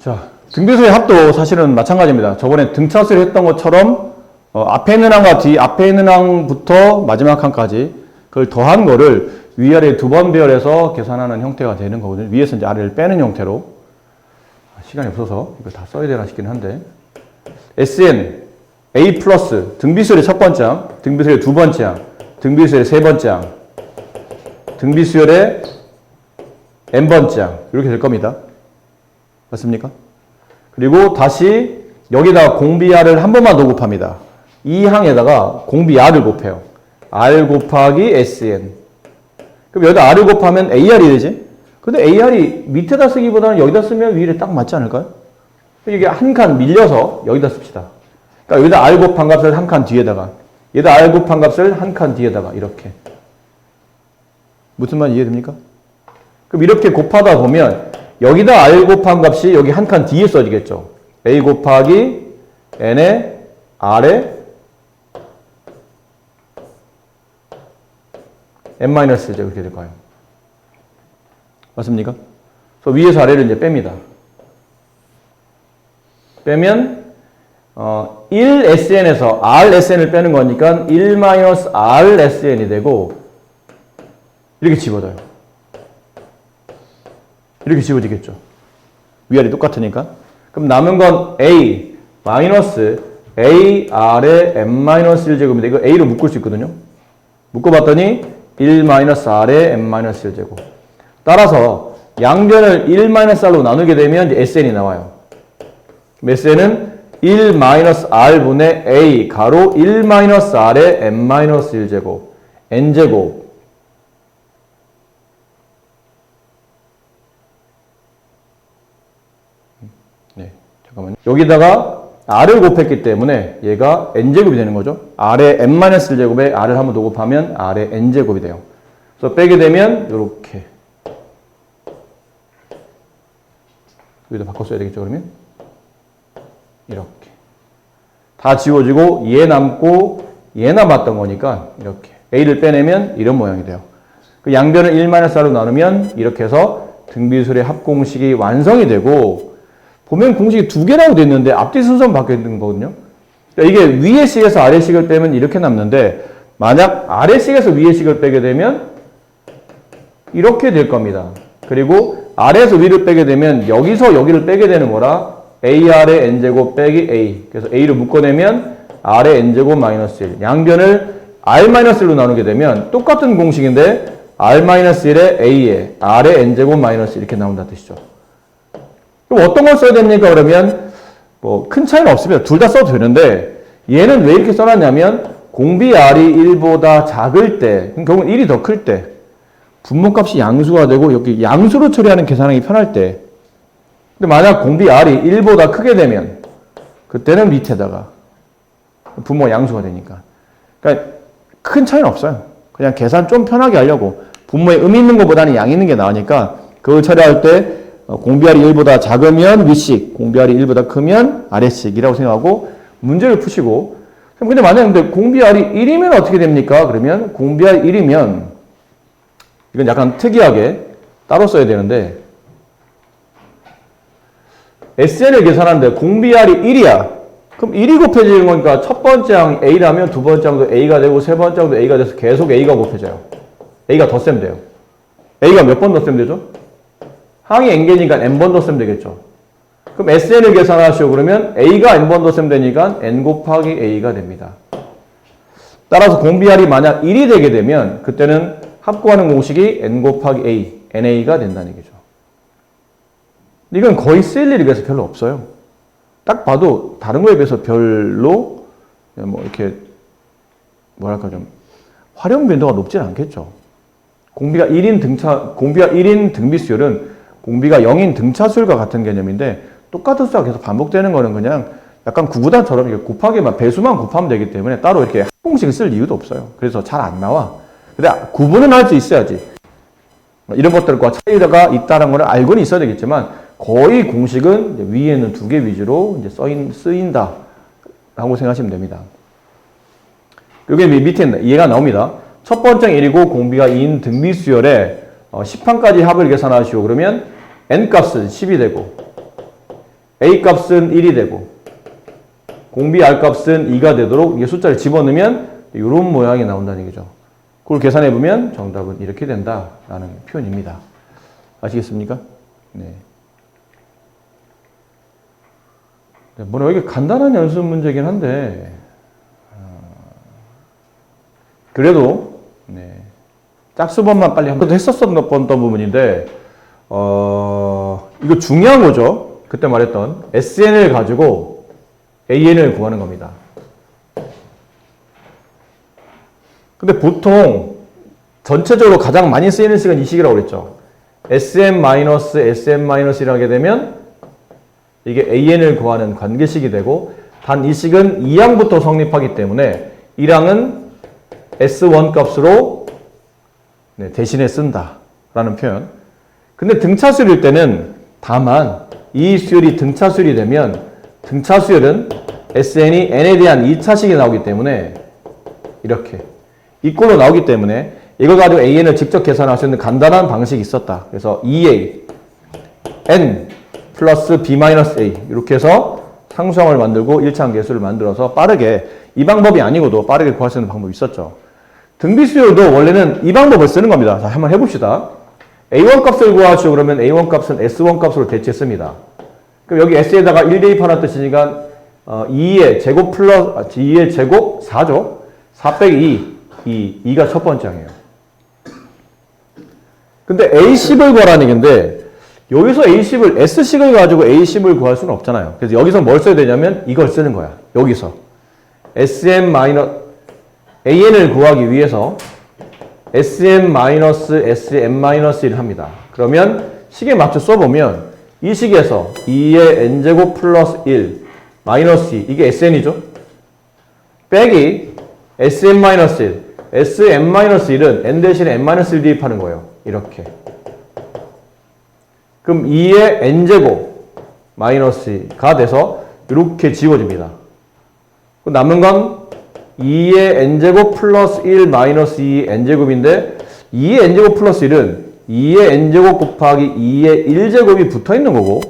자, 등비수의 합도 사실은 마찬가지입니다. 저번에 등차수를 했던 것처럼 앞에 있는 항과 앞에 있는 항부터 마지막 항까지 그걸 더한 거를 위아래 두 번 배열해서 계산하는 형태가 되는 거거든요. 위에서 이제 아래를 빼는 형태로. 시간이 없어서 이거 다 써야 되나 싶긴 한데. SN, A 플러스, 등비수열의 첫 번째 항, 등비수열의 두 번째 항, 등비수열의 세 번째 항, 등비수열의 n번째 항. 이렇게 될 겁니다. 맞습니까? 그리고 다시 여기다가 공비R을 한 번만 더 곱합니다. 이 항에다가 공비R을 곱해요. R 곱하기 SN. 그럼 여기다 R을 곱하면 AR이 되지? 근데 AR이 밑에다 쓰기보다는 여기다 쓰면 위에 딱 맞지 않을까요? 이게 한 칸 밀려서 여기다 씁시다. 그러니까 여기다 R 곱한 값을 한 칸 뒤에다가, 여기다 R 곱한 값을 한 칸 뒤에다가 이렇게. 무슨 말 이해됩니까? 그럼 이렇게 곱하다 보면 여기다 R 곱한 값이 여기 한 칸 뒤에 써지겠죠. A 곱하기 N에 R에 N-1제 이렇게 될까요? 맞습니까? 그래서 위에서 아래를 이제 뺍니다. 빼면 1SN에서 RSN을 빼는 거니까 1-RSN이 되고 이렇게 집어져요. 이렇게 집어지겠죠. 위아래 똑같으니까. 그럼 남은 건 A 마이너스 AR의 N-1제곱인데 이거 A로 묶을 수 있거든요. 묶어봤더니 1-R의 N-1제곱. 따라서 양변을 1-R로 나누게 되면 이제 SN이 나와요. SN은 1-R분의 A 가로 1-R의 N-1제곱 N제곱. 네, 잠깐만요. 여기다가 R을 곱했기 때문에 얘가 N제곱이 되는 거죠. R의 N-1제곱에 R을 한번 더 곱하면 R의 N제곱이 돼요. 그래서 빼게 되면 이렇게 여기다 바꿔 써야 되겠죠. 그러면 이렇게 다 지워지고 얘 남고 얘 남았던 거니까 이렇게 A를 빼내면 이런 모양이 돼요. 그 양변을 1-R로 나누면 이렇게 해서 등비수열의 합공식이 완성이 되고 보면 공식이 두 개라고 되어 있는데 앞뒤 순서만 바뀌어 있는 거거든요. 그러니까 이게 위의 식에서 아래 식을 빼면 이렇게 남는데 만약 아래 식에서 위의 식을 빼게 되면 이렇게 될 겁니다. 그리고 아래에서 위를 빼게 되면 여기서 여기를 빼게 되는 거라 AR의 N제곱 빼기 A. 그래서 A를 묶어내면 R의 N제곱 마이너스 1. 양변을 R-1로 나누게 되면 똑같은 공식인데 R-1에 A에 R의 N제곱 마이너스 1 이렇게 나온다는 뜻이죠. 그럼 어떤 걸 써야 됩니까? 그러면 뭐 큰 차이는 없습니다. 둘 다 써도 되는데 얘는 왜 이렇게 써놨냐면 공비 R이 1보다 작을 때, 결국은 1이 더 클 때, 분모값이 양수가 되고 여기 양수로 처리하는 계산하기 편할 때, 근데 만약 공비 R이 1보다 크게 되면 그때는 밑에다가 분모 양수가 되니까. 그러니까 큰 차이는 없어요. 그냥 계산 좀 편하게 하려고 분모에 음 있는 것보다는 양 있는 게 나으니까 그걸 처리할 때 공비 R이 1보다 작으면 윗식, 공비 R이 1보다 크면 아래식이라고 생각하고 문제를 푸시고. 근데 만약에 공비 R이 1이면 어떻게 됩니까? 그러면 공비 R이 1이면 이건 약간 특이하게 따로 써야 되는데 SN을 계산하는데 공비 R이 1이야. 그럼 1이 곱해지는 거니까 첫 번째 항 A라면 두 번째 항도 A가 되고 세 번째 항도 A가 돼서 계속 A가 곱해져요. A가 덧셈 돼요. A가 몇 번 덧셈 되죠? 항이 n개니까 n번 덧셈 되겠죠. 그럼 SN을 계산하시오. 그러면 A가 n번 덧셈 되니까 n 곱하기 A가 됩니다. 따라서 공비 R이 만약 1이 되게 되면 그때는 합구하는 공식이 n 곱하기 A, NA가 된다는 얘기죠. 이건 거의 쓸 일이 그래서 별로 없어요. 딱 봐도 다른 거에 비해서 별로 뭐 이렇게 뭐랄까 좀 활용 빈도가 높진 않겠죠. 공비가 1인 등비수열은 공비가 0인 등차수열과 같은 개념인데 똑같은 수가 계속 반복되는 거는 그냥 약간 구구단처럼 이렇게 곱하기만 배수만 곱하면 되기 때문에 따로 이렇게 합공식을 쓸 이유도 없어요. 그래서 잘 안 나와. 근데 구분은 할 수 있어야지. 이런 것들과 차이가 있다는 걸 알고는 있어야 되겠지만 거의 공식은 이제 위에 있는 두 개 위주로 이제 쓰인다 라고 생각하시면 됩니다. 여기 밑에 얘가 나옵니다. 첫 번째 1이고 공비가 2인 등비수열에 10항까지 합을 계산하시오. 그러면 n값은 10이 되고 A 값은 1이 되고 공비 R 값은 2가 되도록 이 숫자를 집어넣으면 이런 모양이 나온다는 얘기죠. 그걸 계산해보면 정답은 이렇게 된다라는 표현입니다. 아시겠습니까? 네. 뭐 이게 간단한 연습 문제긴 한데 그래도 네. 짝수번만 빨리 한번 했었던 부분인데 이거 중요한 거죠. 그때 말했던 SN을 가지고 AN을 구하는 겁니다. 근데 보통 전체적으로 가장 많이 쓰이는 식은 이 식이라고 그랬죠. SM-SM-1을 하게 되면 이게 AN을 구하는 관계식이 되고 단 이 식은 2항부터 성립하기 때문에 1항은 S1 값으로 네, 대신에 쓴다 라는 표현. 근데 등차수열일 때는 다만 이 수열이 등차수열이 되면 등차수열은 SN이 N에 대한 2차식이 나오기 때문에 이렇게 이 꼴로 나오기 때문에 이걸 가지고 AN을 직접 계산할 수 있는 간단한 방식이 있었다. 그래서 2A N 플러스 B-A 이렇게 해서 상수항을 만들고 1차항 계수를 만들어서 빠르게 이 방법이 아니고도 빠르게 구할 수 있는 방법이 있었죠. 등비수열도 원래는 이 방법을 쓰는 겁니다. 자, 한번 해봅시다. A1 값을 구하시오 그러면 A1 값은 S1 값으로 대체했습니다. 그럼 여기 S에다가 1 대입하는 뜻이니까 2의 제곱 플러스 2의 제곱 4죠. 4 빼기 2가 첫 번째 항이에요. 근데 A10을 구하라는 얘기인데 여기서 A10을 S식을 가지고 A10을 구할 수는 없잖아요. 그래서 여기서 뭘 써야 되냐면 이걸 쓰는 거야. 여기서 AN을 구하기 위해서 SM-SM-1을 합니다. 그러면 식에 맞춰 써보면 이 식에서 2의 n제곱 플러스 1 마이너스 2 이게 SN이죠. 빼기 SM-1 SM-1은 n 대신에 n-1 대입하는 거예요. 이렇게. 그럼 2의 n제곱 마이너스가 돼서 이렇게 지워집니다. 남은 건 2의 n제곱 플러스 1 마이너스 2 n제곱인데 2의 n제곱 플러스 1은 2의 n제곱 곱하기 2의 1제곱이 붙어있는 거고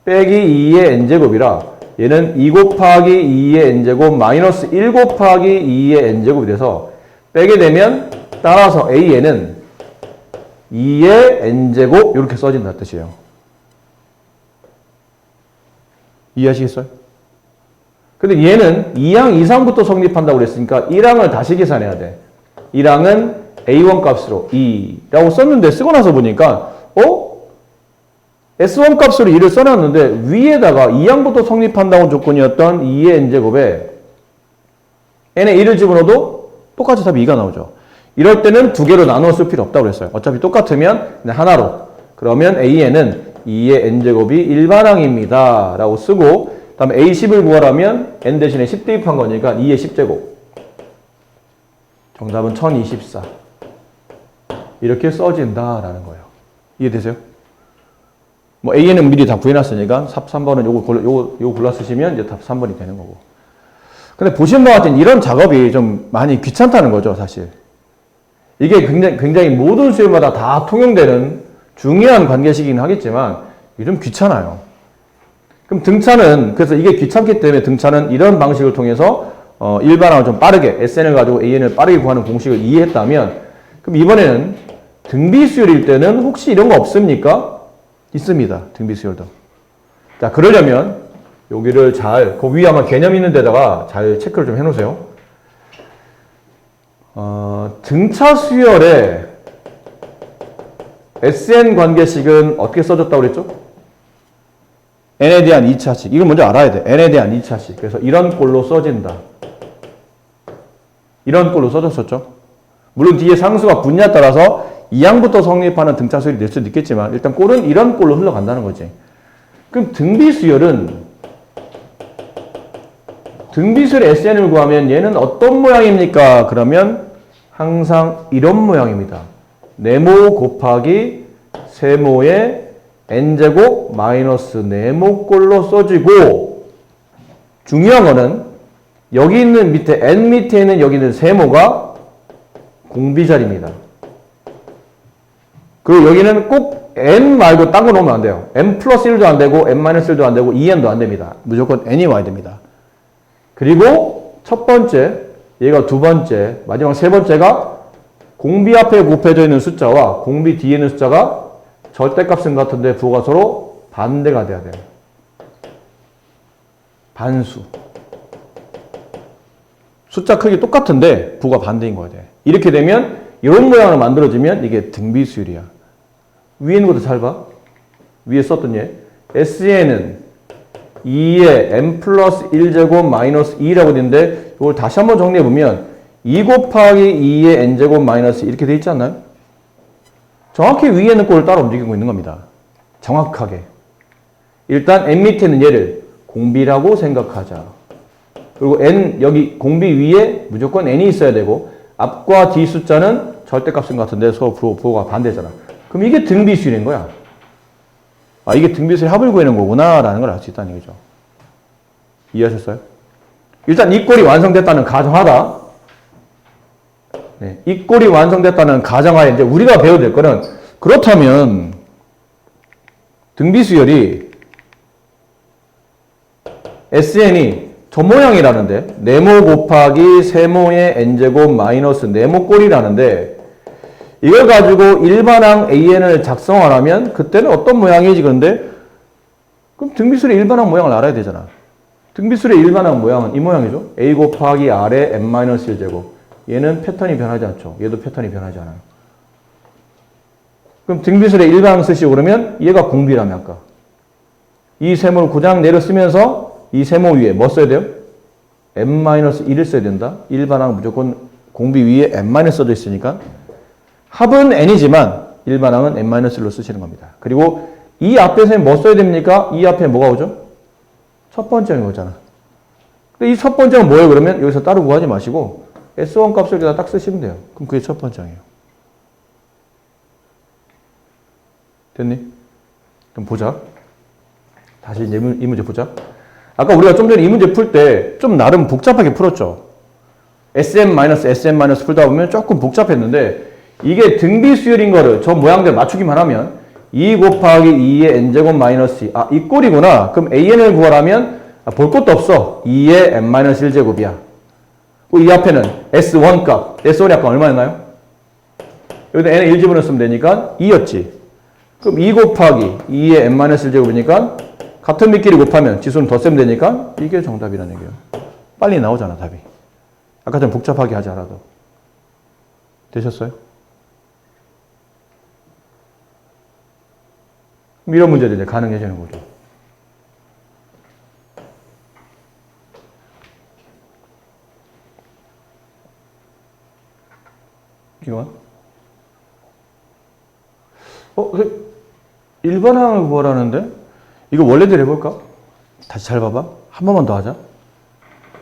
빼기 2의 n제곱이라 얘는 2 곱하기 2의 n제곱 마이너스 1 곱하기 2의 n제곱이 돼서 빼게 되면 따라서 AN은 2의 n제곱 이렇게 써진다는 뜻이에요. 이해하시겠어요? 근데 얘는 2항 이상부터 성립한다고 그랬으니까 1항을 다시 계산해야 돼. 1항은 A1 값으로 2라고 썼는데 쓰고 나서 보니까 S1 값으로 2를 써놨는데 위에다가 2항부터 성립한다고 조건이었던 2의 n제곱에 n에 1을 집어넣어도 똑같이 답이 2가 나오죠. 이럴 때는 두 개로 나누어 쓸 필요 없다고 그랬어요. 어차피 똑같으면 그냥 하나로. 그러면 AN은 2의 n제곱이 일반항입니다. 라고 쓰고 다음에 A10을 구하라면 n 대신에 10 대입한 거니까 2의 10제곱. 정답은 1024. 이렇게 써진다라는 거예요. 이해되세요? 뭐 AN은 미리 다 구해놨으니까 3번은 요거 골라 쓰시면 이제 답 3번이 되는 거고. 근데 보신 바와 같은 이런 작업이 좀 많이 귀찮다는 거죠, 사실. 이게 굉장히 모든 수열마다 다 통용되는 중요한 관계식이긴 하겠지만 이게 좀 귀찮아요. 그럼 등차는 그래서 이게 귀찮기 때문에 등차는 이런 방식을 통해서 일반항을 좀 빠르게 SN을 가지고 AN을 빠르게 구하는 공식을 이해했다면 그럼 이번에는 등비수열일 때는 혹시 이런 거 없습니까? 있습니다. 등비수열도. 자, 그러려면 여기를 잘 그 위에 아마 개념 있는 데다가 잘 체크를 좀 해놓으세요. 등차 수열의 SN 관계식은 어떻게 써졌다고 그랬죠? n에 대한 2차식. 이걸 먼저 알아야 돼. n에 대한 2차식. 그래서 이런 꼴로 써진다. 이런 꼴로 써졌었죠. 물론 뒤에 상수가 붙냐에 따라서 2항부터 성립하는 등차 수열이 될 수도 있겠지만 일단 꼴은 이런 꼴로 흘러간다는 거지. 그럼 등비수열은 등비수열의 SN을 구하면 얘는 어떤 모양입니까? 그러면 항상 이런 모양입니다. 네모 곱하기 세모의 n제곱 마이너스 네모꼴로 써지고 중요한 거는 여기 있는 밑에 n 밑에 있는 여기 있는 세모가 공비자리입니다. 그리고 여기는 꼭 n 말고 딴 거 놓으면 안 돼요. n 플러스 1도 안 되고 n 마이너스 1도 안 되고 2n도 안 됩니다. 무조건 n이 와야 됩니다. 그리고 첫 번째, 얘가 두 번째, 마지막 세 번째가 공비 앞에 곱해져 있는 숫자와 공비 뒤에 있는 숫자가 절대값은 같은데 부호가 서로 반대가 돼야 돼요. 반수. 숫자 크기 똑같은데 부호가 반대인 거야 돼. 이렇게 되면 이런 모양으로 만들어지면 이게 등비수열이야. 위에 있는 것도 잘 봐. 위에 썼던 얘. SN은 2의 n 플러스 1제곱 마이너스 2라고 되는데 이걸 다시 한번 정리해보면 2 곱하기 2의 n제곱 마이너스 이렇게 돼 있지 않나요? 정확히 위에 있는 꼴을 따라 움직이고 있는 겁니다. 정확하게. 일단 n 밑에 있는 얘를 공비라고 생각하자. 그리고 n 여기 공비 위에 무조건 n이 있어야 되고 앞과 뒤 숫자는 절대값은 같은데 서로 부호가 반대잖아. 그럼 이게 등비수열인 거야. 아, 이게 등비수열 합을 구하는 거구나 라는 걸 알 수 있다는 얘기죠. 이해하셨어요? 일단 이 꼴이 완성됐다는 가정하다. 네, 이 꼴이 완성됐다는 가정하에 이제 우리가 배워야 될 거는 그렇다면 등비수열이 SN이 저 모양이라는데 네모 곱하기 세모의 n제곱 마이너스 네모 꼴이라는데 이걸 가지고 일반항 AN을 작성하려면 그때는 어떤 모양이지 그런데 그럼 등비수열의 일반항 모양을 알아야 되잖아. 등비수열의 일반항 모양은 이 모양이죠. A 곱하기 R의 n-1제곱. 얘는 패턴이 변하지 않죠. 얘도 패턴이 변하지 않아요. 그럼 등비수열의 일반항 쓰시고 그러면 얘가 공비라며 아까. 이 세모를 그냥 내려 쓰면서 이 세모 위에 뭐 써야 돼요? n-1을 써야 된다. 일반항 무조건 공비 위에 n- 써져 있으니까 합은 n이지만 일반항은 n-1로 쓰시는 겁니다. 그리고 이 앞에서 뭐 써야 됩니까? 이 앞에 뭐가 오죠? 첫 번째는 오잖아. 근데 이 첫 번째는 뭐예요? 그러면 여기서 따로 구하지 마시고 S1 값을 여기다 딱 쓰시면 돼요. 그럼 그게 첫 번째예요. 됐니? 그럼 보자. 다시 이제 이 문제 보자. 아까 우리가 좀 전에 이 문제 풀 때 좀 나름 복잡하게 풀었죠. SM-SM- 풀다 보면 조금 복잡했는데 이게 등비수열인 거를 저 모양대로 맞추기만 하면 2 곱하기 2의 n제곱 마이너스 2. 아, 이 꼴이구나. 그럼 AN을 구하라면 볼 것도 없어. 2의 n-1제곱이야. 이 앞에는 S1 값. S1이 아까 얼마였나요? 여기다 n을 1 집어넣으면 되니까 2였지. 그럼 2 곱하기 2의 n-1제곱이니까 같은 밑끼리 곱하면 지수는 더 세면 되니까 이게 정답이라는 얘기예요. 빨리 나오잖아, 답이. 아까 좀 복잡하게 하지 않아도. 되셨어요? 이런 문제도 이제 가능해지는 거죠. 이건? 일반항을 구하라는데? 이거 원래대로 해볼까? 다시 잘 봐봐. 한 번만 더 하자.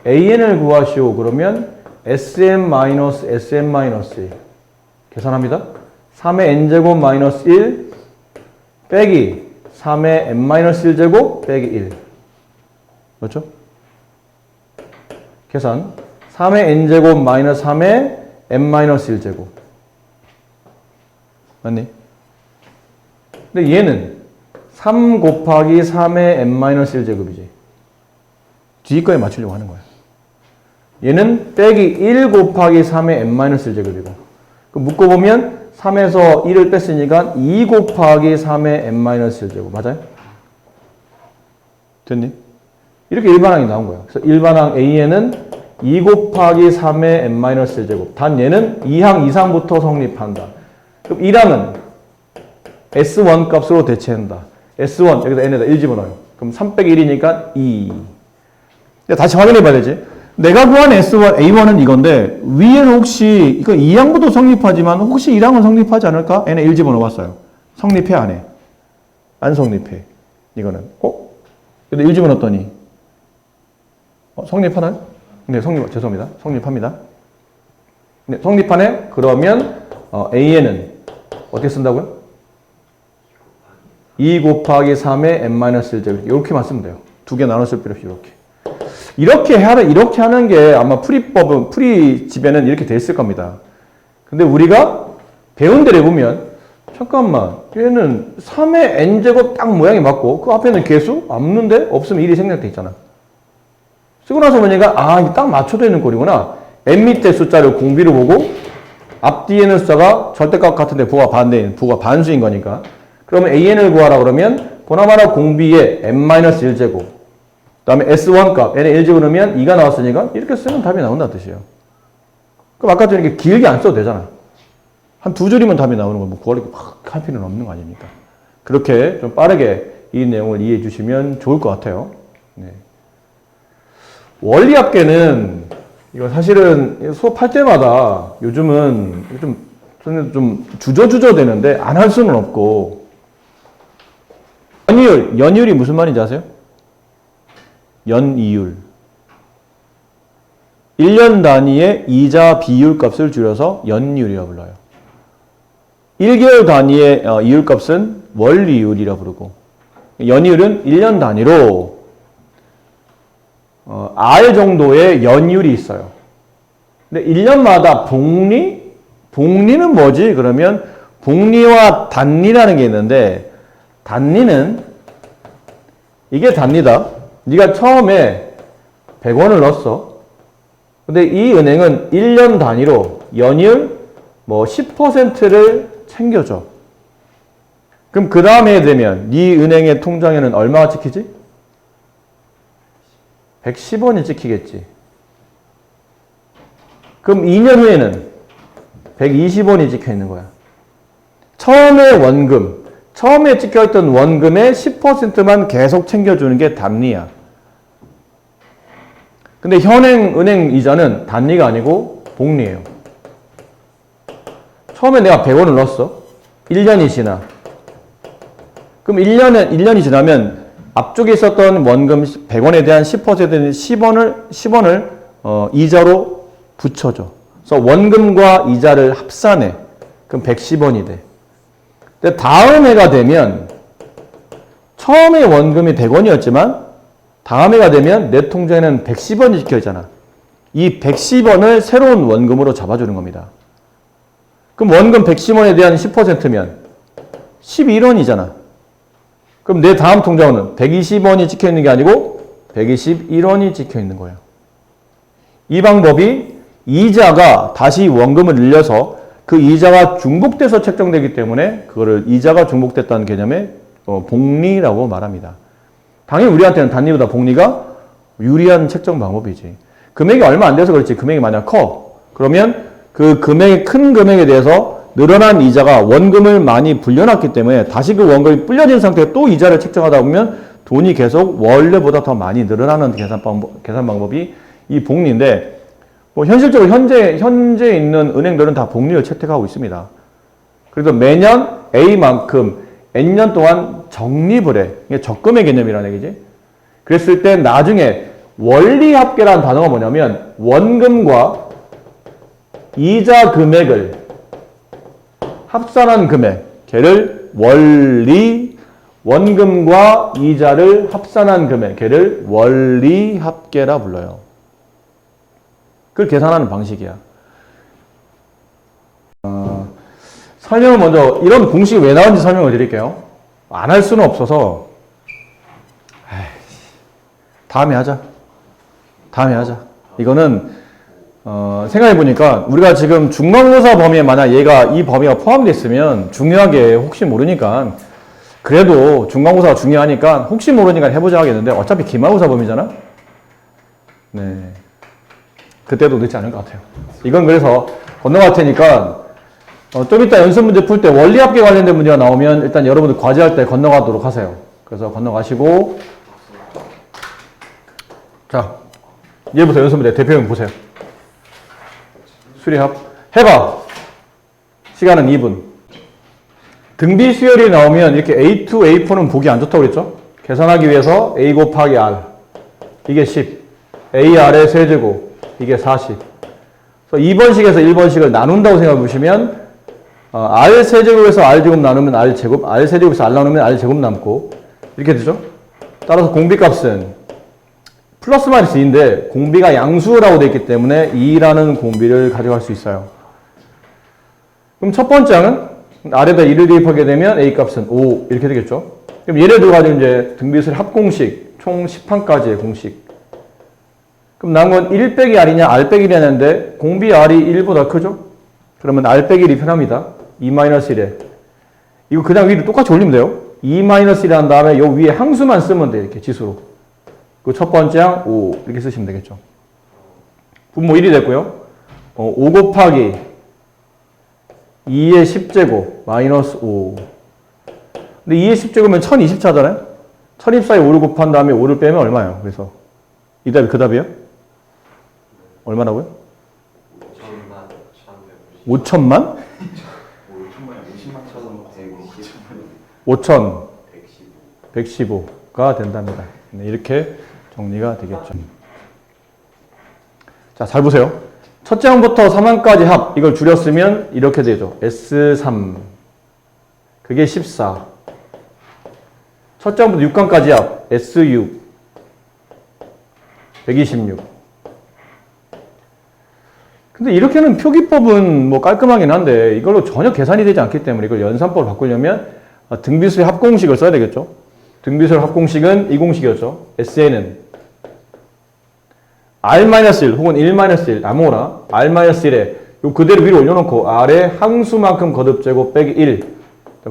AN을 구하시오. 그러면 SM-SM-1 계산합니다. 3의 n제곱 마이너스 1 빼기 3의 n-1제곱 빼기 1. 그렇죠? 계산. 3의 n제곱 마이너스 3의 n-1제곱. 맞니? 근데 얘는 3 곱하기 3의 n-1제곱이지. 뒤 거에 맞추려고 하는 거야. 얘는 빼기 1 곱하기 3의 n-1제곱이고. 묶어보면 3에서 1을 뺐으니까 2 곱하기 3의 n-1제곱. 맞아요? 됐니? 이렇게 일반항이 나온 거야. 그래서 일반항 AN은 2 곱하기 3의 n-1제곱. 단 얘는 2항 이상부터 성립한다. 그럼 1항은 S1 값으로 대체한다. S1, 여기다 n에다 1 집어넣어요. 그럼 3 빼기 1이니까 2. 다시 확인해 봐야 되지. 내가 구한 S1, A1은 이건데, 위에는 혹시, 이거 2항부터 성립하지만, 혹시 1항은 성립하지 않을까? n에 1 집어넣어 봤어요. 성립해, 안 해? 안 성립해. 이거는. 근데 1 집어넣었더니, 성립하나요? 네, 죄송합니다. 성립합니다. 네, 성립하네? 그러면, AN은 어떻게 쓴다고요? 2 곱하기 3의 n-1제곱. 이렇게만 쓰면 돼요. 두 개 나눠 쓸 필요 없이 이렇게. 이렇게 하는 게 아마 풀이법은, 풀이 집에는 이렇게 돼 있을 겁니다. 근데 우리가 배운 대로 해보면 잠깐만. 얘는 3의 n제곱 딱 모양이 맞고 그 앞에는 개수? 없는데? 없으면 1이 생략돼 있잖아. 쓰고 나서 보니까 아, 이게 딱 맞춰져 있는 꼴이구나. n 밑에 숫자를 공비로 보고 앞뒤에는 숫자가 절대값 같은데 부가 반대인, 부가 반수인 거니까. 그러면 an을 구하라 그러면 보나마나 공비에 n-1제곱 그 다음에 s1 값 n의 1제곱 넣으면 2가 나왔으니까 이렇게 쓰면 답이 나온다는 뜻이에요. 그럼 아까 전에 이렇게 길게 안 써도 되잖아. 한 두 줄이면 답이 나오는 거 뭐 구하려고 막 할 필요는 없는 거 아닙니까? 그렇게 좀 빠르게 이 내용을 이해해 주시면 좋을 것 같아요. 네. 원리합계는 이거 사실은 수업할 때마다 요즘은 좀 주저주저 되는데 안 할 수는 없고 연이율이 무슨 말인지 아세요? 연이율. 1년 단위의 이자 비율 값을 줄여서 연이율이라고 불러요. 1개월 단위의 이율 값은 월이율이라고 부르고 연이율은 1년 단위로 R 정도의 연이율이 있어요. 근데 1년마다 복리는 뭐지? 그러면 복리와 단리라는 게 있는데 단리는 이게 단리다. 네가 처음에 100원을 넣었어. 근데 이 은행은 1년 단위로 연이율 10%를 챙겨줘. 그럼 그 다음에 되면 네 은행의 통장에는 얼마가 찍히지? 110원이 찍히겠지. 그럼 2년 후에는 120원이 찍혀 있는 거야. 처음에 찍혀있던 원금의 10%만 계속 챙겨주는 게 단리야. 근데 현행 은행 이자는 단리가 아니고 복리예요. 처음에 내가 100원을 넣었어. 1년이 지나. 그럼 1년이 지나면 앞쪽에 있었던 원금 100원에 대한 10%는 10원을 이자로 붙여줘. 그래서 원금과 이자를 합산해. 그럼 110원이 돼. 근데 다음 해가 되면 처음에 원금이 100원이었지만 다음 해가 되면 내 통장에는 110원이 찍혀 있잖아. 이 110원을 새로운 원금으로 잡아주는 겁니다. 그럼 원금 110원에 대한 10%면 11원이잖아. 그럼 내 다음 통장은 120원이 찍혀 있는 게 아니고 121원이 찍혀 있는 거예요. 이 방법이 이자가 다시 원금을 늘려서 그 이자가 중복돼서 책정되기 때문에 그거를 이자가 중복됐다는 개념의 복리라고 말합니다. 당연히 우리한테는 단리보다 복리가 유리한 책정 방법이지. 금액이 얼마 안 돼서 그렇지 금액이 만약 커. 그러면 그 큰 금액에 대해서 늘어난 이자가 원금을 많이 불려놨기 때문에 다시 그 원금이 불려진 상태에 또 이자를 책정하다 보면 돈이 계속 원래보다 더 많이 늘어나는 계산 방법이 이 복리인데 현실적으로 현재 있는 은행들은 다 복리를 채택하고 있습니다. 그래서 매년 A만큼 N년 동안 적립을 해. 이게 적금의 개념이라는 얘기지. 그랬을 때 나중에 원리합계라는 단어가 뭐냐면 원금과 이자 금액을 합산한 금액, 걔를 원금과 이자를 합산한 금액, 걔를 원리합계라 불러요. 그걸 계산하는 방식이야. 설명을 먼저, 이런 공식이 왜 나온지 설명을 드릴게요. 안 할 수는 없어서, 다음에 하자. 이거는, 생각해보니까 우리가 지금 중간고사 범위에 만약 이 범위가 포함되어 있으면 중요하게 혹시 모르니까 그래도 중간고사가 중요하니까 혹시 모르니까 해보자 하겠는데 어차피 기말고사 범위잖아? 네. 그때도 늦지 않을 것 같아요. 이건 그래서 건너갈 테니까 좀 이따 연습 문제 풀 때 원리합계 관련된 문제가 나오면 일단 여러분들 과제할 때 건너가도록 하세요. 그래서 건너가시고 자, 얘부터 연습 문제 대표형 보세요. 수리합. 해봐. 시간은 2분. 등비 수열이 나오면 이렇게 A2, A4는 보기 안 좋다고 그랬죠? 계산하기 위해서 A 곱하기 R. 이게 10. AR의 세제곱. 이게 40. 그래서 2번식에서 1번식을 나눈다고 생각해 보시면 R 세제곱에서 R 제곱 나누면 R 제곱, R 세제곱에서 R 나누면 R 제곱 남고 이렇게 되죠? 따라서 공비값은 플러스 마이너스 2인데 공비가 양수라고 되어 있기 때문에 2라는 공비를 가져갈 수 있어요. 그럼 첫 번째 항은 R에다 2를 대입하게 되면 A 값은 5 이렇게 되겠죠. 그럼 얘네들 가지고 이제 등비수열 합공식 총 10항까지의 공식. 그럼 남은 건 1 빼기 R이냐 R 빼기 1이냐는데 공비 R이 1보다 크죠? 그러면 R 빼기 1이 편합니다. 2-1에 이거 그냥 위로 똑같이 올리면 돼요. 2-1 한 다음에 요 위에 항수만 쓰면 돼요. 이렇게 지수로. 그 첫 번째 항 5 이렇게 쓰시면 되겠죠. 분모 1이 됐고요. 5 곱하기 2의 10제곱 마이너스 5. 근데 2의 10제곱이면 1020차잖아요. 1024에 5를 곱한 다음에 5를 빼면 얼마예요? 그래서 이 답이 그 답이에요? 얼마라고요? 5천만? 5,115가 된답니다. 네, 이렇게 정리가 되겠죠. 자, 잘 보세요. 첫째 항부터 3항까지 합, 이걸 줄였으면 이렇게 되죠. S3. 그게 14. 첫째 항부터 6항까지 합, S6. 126. 근데 이렇게는 표기법은 뭐 깔끔하긴 한데 이걸로 전혀 계산이 되지 않기 때문에 이걸 연산법으로 바꾸려면 등비수의 합공식을 써야 되겠죠. 등비수의 합공식은 이 공식이었죠. SN은 R-1 혹은 1-1 아무거나 R-1에 요 그대로 위로 올려놓고 R에 항수만큼 거듭제곱 빼기 1.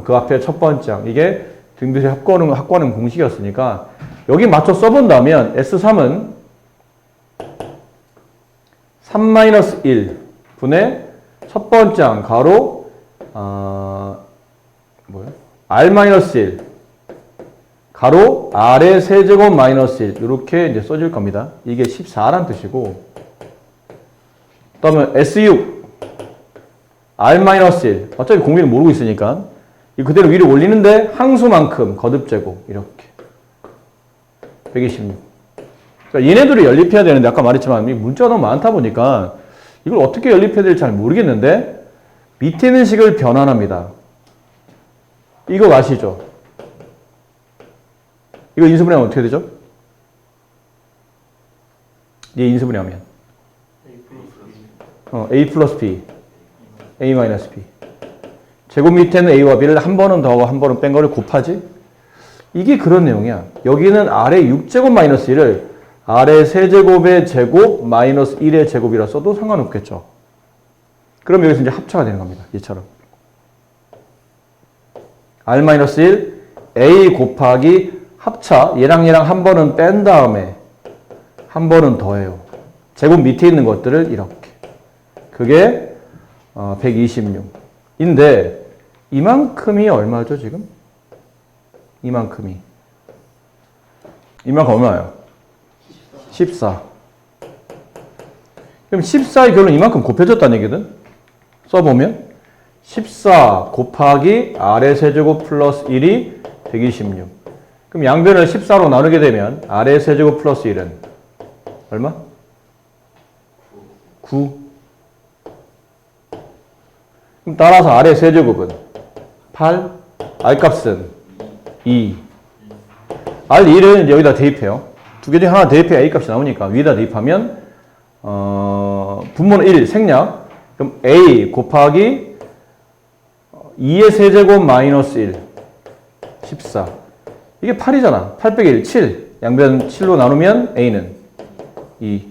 그 앞에 첫 번째 항. 이게 등비수의 합과는 공식이었으니까 여기 맞춰 써본다면 S3은 3-1 분의 첫 번째 항 가로 R-1 가로 R의 세제곱 마이너스 1 이렇게 이제 써질 겁니다. 이게 14란 뜻이고 그 다음에 S6 R-1 어차피 공비를 모르고 있으니까 이 그대로 위로 올리는데 항수만큼 거듭제곱 이렇게 126. 그러니까 얘네들을 연립해야 되는데 아까 말했지만 문자가 너무 많다 보니까 이걸 어떻게 연립해야 될지 잘 모르겠는데 밑에 있는 식을 변환합니다. 이거 아시죠? 이거 인수분해하면 어떻게 되죠? 얘 인수분해하면 A 플러스 B A 마이너스 B 제곱 밑에는 A와 B를 한 번은 더하고 한 번은 뺀 거를 곱하지? 이게 그런 내용이야. 여기는 R의 6제곱 마이너스 1을 R의 세제곱의 제곱 마이너스 1의 제곱이라 써도 상관없겠죠. 그럼 여기서 이제 합차가 되는 겁니다. 얘처럼. R-1 A 곱하기 합차 얘랑 한 번은 뺀 다음에 한 번은 더해요. 제곱 밑에 있는 것들을 이렇게. 그게 126인데 이만큼이 얼마죠 지금? 이만큼 얼마예요? 14. 그럼 14의 결론 이만큼 곱해졌다는 얘기거든? 써보면 14 곱하기 R의 세제곱 플러스 1이 126. 그럼 양변을 14로 나누게 되면 R의 세제곱 플러스 1은 얼마? 9. 그럼 따라서 R의 세제곱은 8. R 값은 2. R1은 여기다 대입해요. 두 개 중에 하나 대입해 A 값이 나오니까 위에다 대입하면 분모는 1 생략. 그럼 A 곱하기 2의 세제곱 마이너스 1 14. 이게 8이잖아. 8 빼기 1 7. 양변 7로 나누면 A는 2.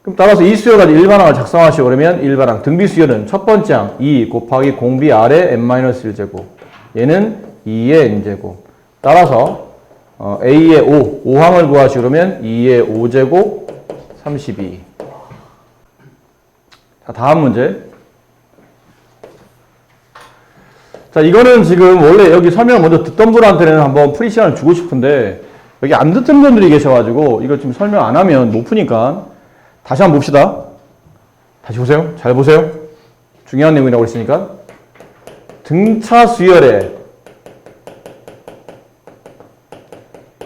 그럼 따라서 이 수열까지 일반항을 작성하시오. 그러면 일반항 등비수열은 첫 번째 항 2 곱하기 공비 R의 n-1제곱 얘는 2의 n제곱 따라서 A의 5항을 구하시오. 그러면 2의 5제곱 32. 자, 다음 문제. 자, 이거는 지금 원래 여기 설명을 먼저 듣던 분한테는 한번 풀이 시간을 주고 싶은데 여기 안 듣던 분들이 계셔가지고 이거 지금 설명 안 하면 못 푸니까 다시 한번 봅시다. 다시 보세요. 잘 보세요. 중요한 내용이라고 했으니까. 등차 수열의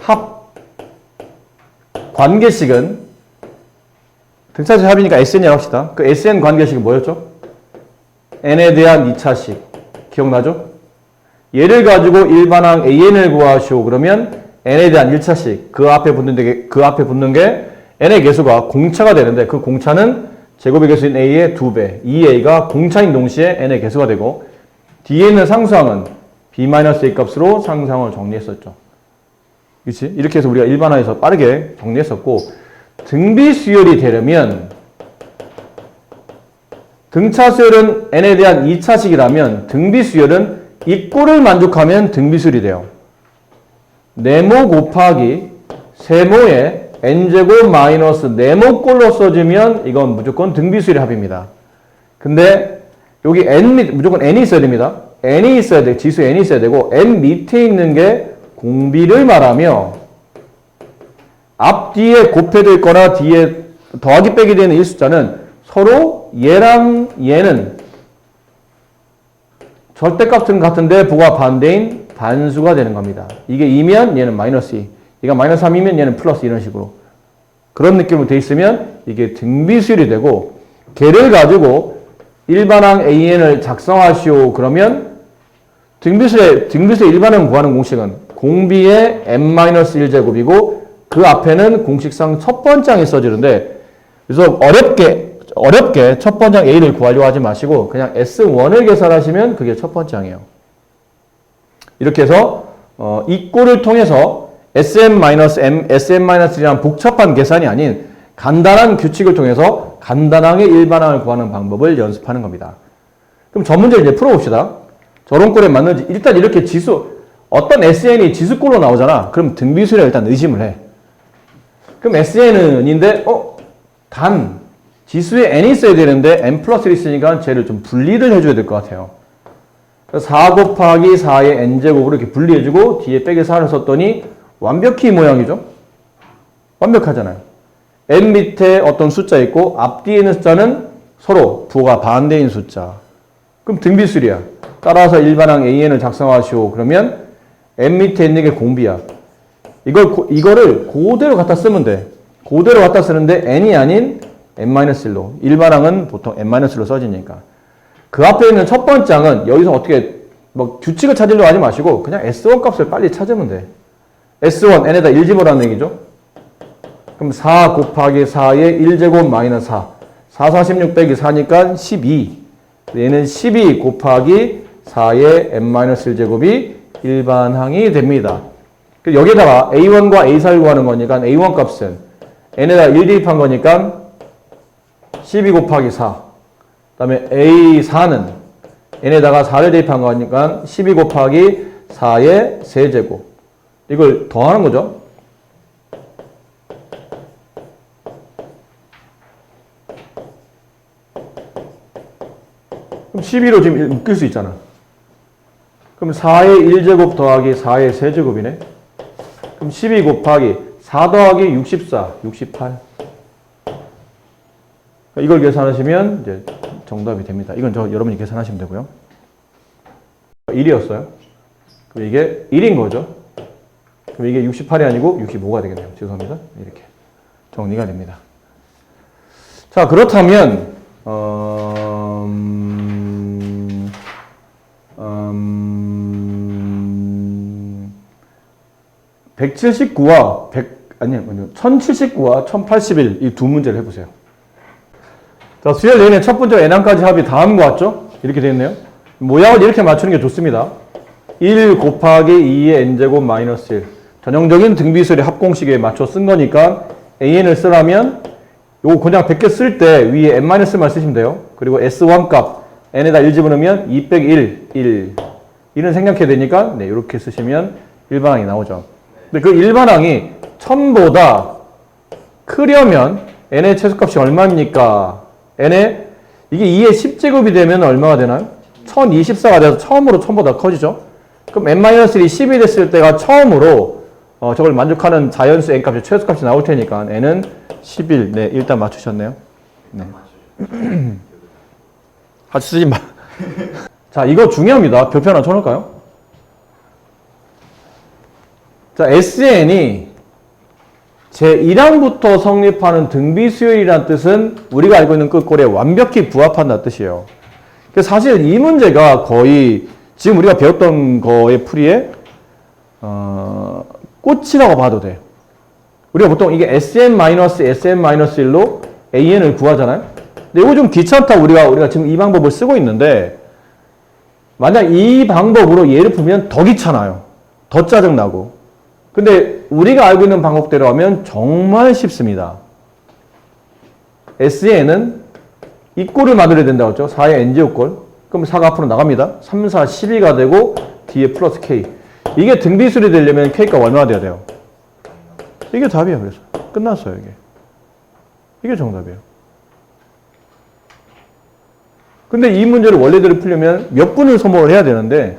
합 관계식은 등차 수열 합이니까 SN이라고 합시다. 그 SN 관계식은 뭐였죠? N에 대한 2차식. 기억나죠? 얘를 가지고 일반항 AN을 구하시오. 그러면 N에 대한 1차식. 그 앞에 붙는 게 N의 개수가 공차가 되는데 그 공차는 제곱의 개수인 A의 2배. 2A가 공차인 동시에 N의 개수가 되고 뒤에 있는 상수항은 b-a 값으로 상수항을 정리했었죠. 그렇지? 이렇게 해서 우리가 일반화해서 빠르게 정리했었고, 등비 수열이 되려면 등차 수열은 n에 대한 2차식이라면 등비 수열은 이 꼴을 만족하면 등비 수열이 돼요. 네모 곱하기 세모에 n제곱 마이너스 네모 꼴로 써주면 이건 무조건 등비 수열의 합입니다. 근데 여기 무조건 n이 있어야 됩니다. n이 있어야 돼. 지수 n이 있어야 되고 n 밑에 있는 게 공비를 말하며 앞뒤에 곱해져 있거나 뒤에 더하기 빼기 되는 이 숫자는 서로 얘랑 얘는 절대값은 같은데 부가 반대인 반수가 되는 겁니다. 이게 2면 얘는 마이너스 2, 얘가 마이너스 3이면 얘는 플러스 이런 식으로 그런 느낌으로 돼 있으면 이게 등비수열이 되고 걔를 가지고 일반항 AN을 작성하시오 그러면 등비수의 일반항 구하는 공식은 공비의 n-1제곱이고 그 앞에는 공식상 첫 번째 항이 써지는데 그래서 어렵게 첫 번째 항 A를 구하려고 하지 마시고 그냥 S1을 계산하시면 그게 첫 번째 항이에요. 이렇게 해서 이 꼴을 통해서 SM-M이라는 복잡한 계산이 아닌 간단한 규칙을 통해서 간단하게 일반항을 구하는 방법을 연습하는 겁니다. 그럼 전 문제를 이제 풀어봅시다. 저런 꼴에 맞는지 일단 이렇게 어떤 SN이 지수꼴로 나오잖아. 그럼 등비수를 일단 의심을 해. 그럼 SN은인데 단 지수에 n이 있어야 되는데 n 플러스 1이 있으니까 쟤를 좀 분리를 해줘야 될 것 같아요. 4 곱하기 4의 n제곱으로 이렇게 분리해주고 뒤에 빼기 4를 썼더니 완벽히 이 모양이죠. 완벽하잖아요. n 밑에 어떤 숫자 있고 앞뒤에 있는 숫자는 서로 부가 반대인 숫자. 그럼 등비수열이야. 따라서 일반항 AN을 작성하시오. 그러면 n 밑에 있는 게 공비야. 이거를 그대로 갖다 쓰면 돼. 그대로 갖다 쓰는데 n이 아닌 n-1로. 일반항은 보통 n-1로 써지니까. 그 앞에 있는 첫 번째 항은 여기서 어떻게 규칙을 찾으려고 하지 마시고 그냥 S1 값을 빨리 찾으면 돼. S1 n에다 1 집어라는 얘기죠. 그럼 4 곱하기 4의 1제곱 마이너스 4. 4, 46 빼기 4니까 12. 얘는 12 곱하기 4의 n-1제곱이 일반항이 됩니다. 여기에다가 A1과 A4를 구하는 거니까 A1 값은 n에다 1 대입한 거니까 12 곱하기 4. 그 다음에 A4는 n에다가 4를 대입한 거니까 12 곱하기 4의 세제곱. 이걸 더하는 거죠. 그럼 12로 지금 묶일 수 있잖아. 그럼 4의 1제곱 더하기 4의 세제곱이네. 그럼 12 곱하기 4 더하기 64, 68. 이걸 계산하시면 이제 정답이 됩니다. 이건 여러분이 계산하시면 되고요. 1이었어요. 그럼 이게 1인 거죠. 그럼 이게 68이 아니고 65가 되겠네요. 죄송합니다. 이렇게 정리가 됩니다. 자, 그렇다면 179와 1079와 1081 이 두 문제를 해보세요. 자, 수열 내내 첫 번째 n항까지 합이 다음과 같죠? 이렇게 되어 있네요. 모양을 이렇게 맞추는 게 좋습니다. 1 곱하기 2의 n제곱 마이너스 1. 전형적인 등비수열의 합공식에 맞춰 쓴 거니까 an을 쓰라면 요거 그냥 100개 쓸 때 위에 n-만 쓰시면 돼요. 그리고 s1 값 n에다 1 집어넣으면 2 빼기 1. 1은 생략해야 되니까 네, 이렇게 쓰시면 일반항이 나오죠. 근데 그 일반항이 1000보다 크려면 n의 최소값이 얼마입니까? n의 이게 2의 10제곱이 되면 얼마가 되나요? 1024가 돼서 처음으로 1000보다 커지죠. 그럼 n-1이 10이 됐을 때가 처음으로 저걸 만족하는 자연수 n값의 최소값이 나올 테니까 n은 11. 네, 일단 맞추셨네요. 네. 같이 쓰지 마. 자, 이거 중요합니다. 별표 하나 쳐놓을까요? 자, SN이 제1항부터 성립하는 등비수열이라는 뜻은 우리가 알고 있는 끝꼴에 완벽히 부합한다는 뜻이에요. 그래서 사실 이 문제가 거의 지금 우리가 배웠던 거의 풀이에 꽃이라고 봐도 돼. 우리가 보통 이게 SM-1로 AN을 구하잖아요. 근데 이거 좀 귀찮다 우리가 지금 이 방법을 쓰고 있는데 만약 이 방법으로 얘를 풀면 더 귀찮아요. 더 짜증나고. 근데 우리가 알고 있는 방법대로 하면 정말 쉽습니다. SN은 이 꼴을 만들어야 된다고 했죠. 4의 n제곱꼴. 그럼 4가 앞으로 나갑니다. 3, 4, 12가 되고 뒤에 플러스 k. 이게 등비술이 되려면 k가 얼마나 돼야 돼요? 이게 답이에요. 그래서 끝났어요. 이게 정답이에요. 근데 이 문제를 원래대로 풀려면 몇 분을 소모를 해야 되는데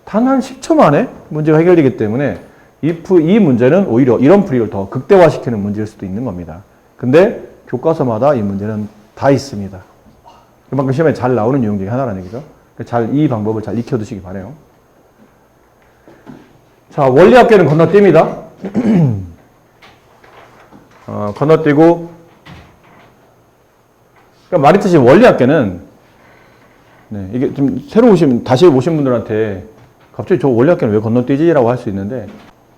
단 한 10초 만에 문제가 해결되기 때문에 이 문제는 오히려 이런 풀이를 더 극대화시키는 문제일 수도 있는 겁니다. 근데 교과서마다 이 문제는 다 있습니다. 그만큼 시험에 잘 나오는 유형 중에 하나라는 얘기죠. 이 방법을 잘 익혀두시기 바라요. 자, 원리합계는 건너뜁니다. 건너뛰고, 그러니까 말이 뜻이 원리합계는, 네, 이게 좀 새로 다시 오신 분들한테 갑자기 저 원리합계는 왜 건너뛰지라고 할 수 있는데,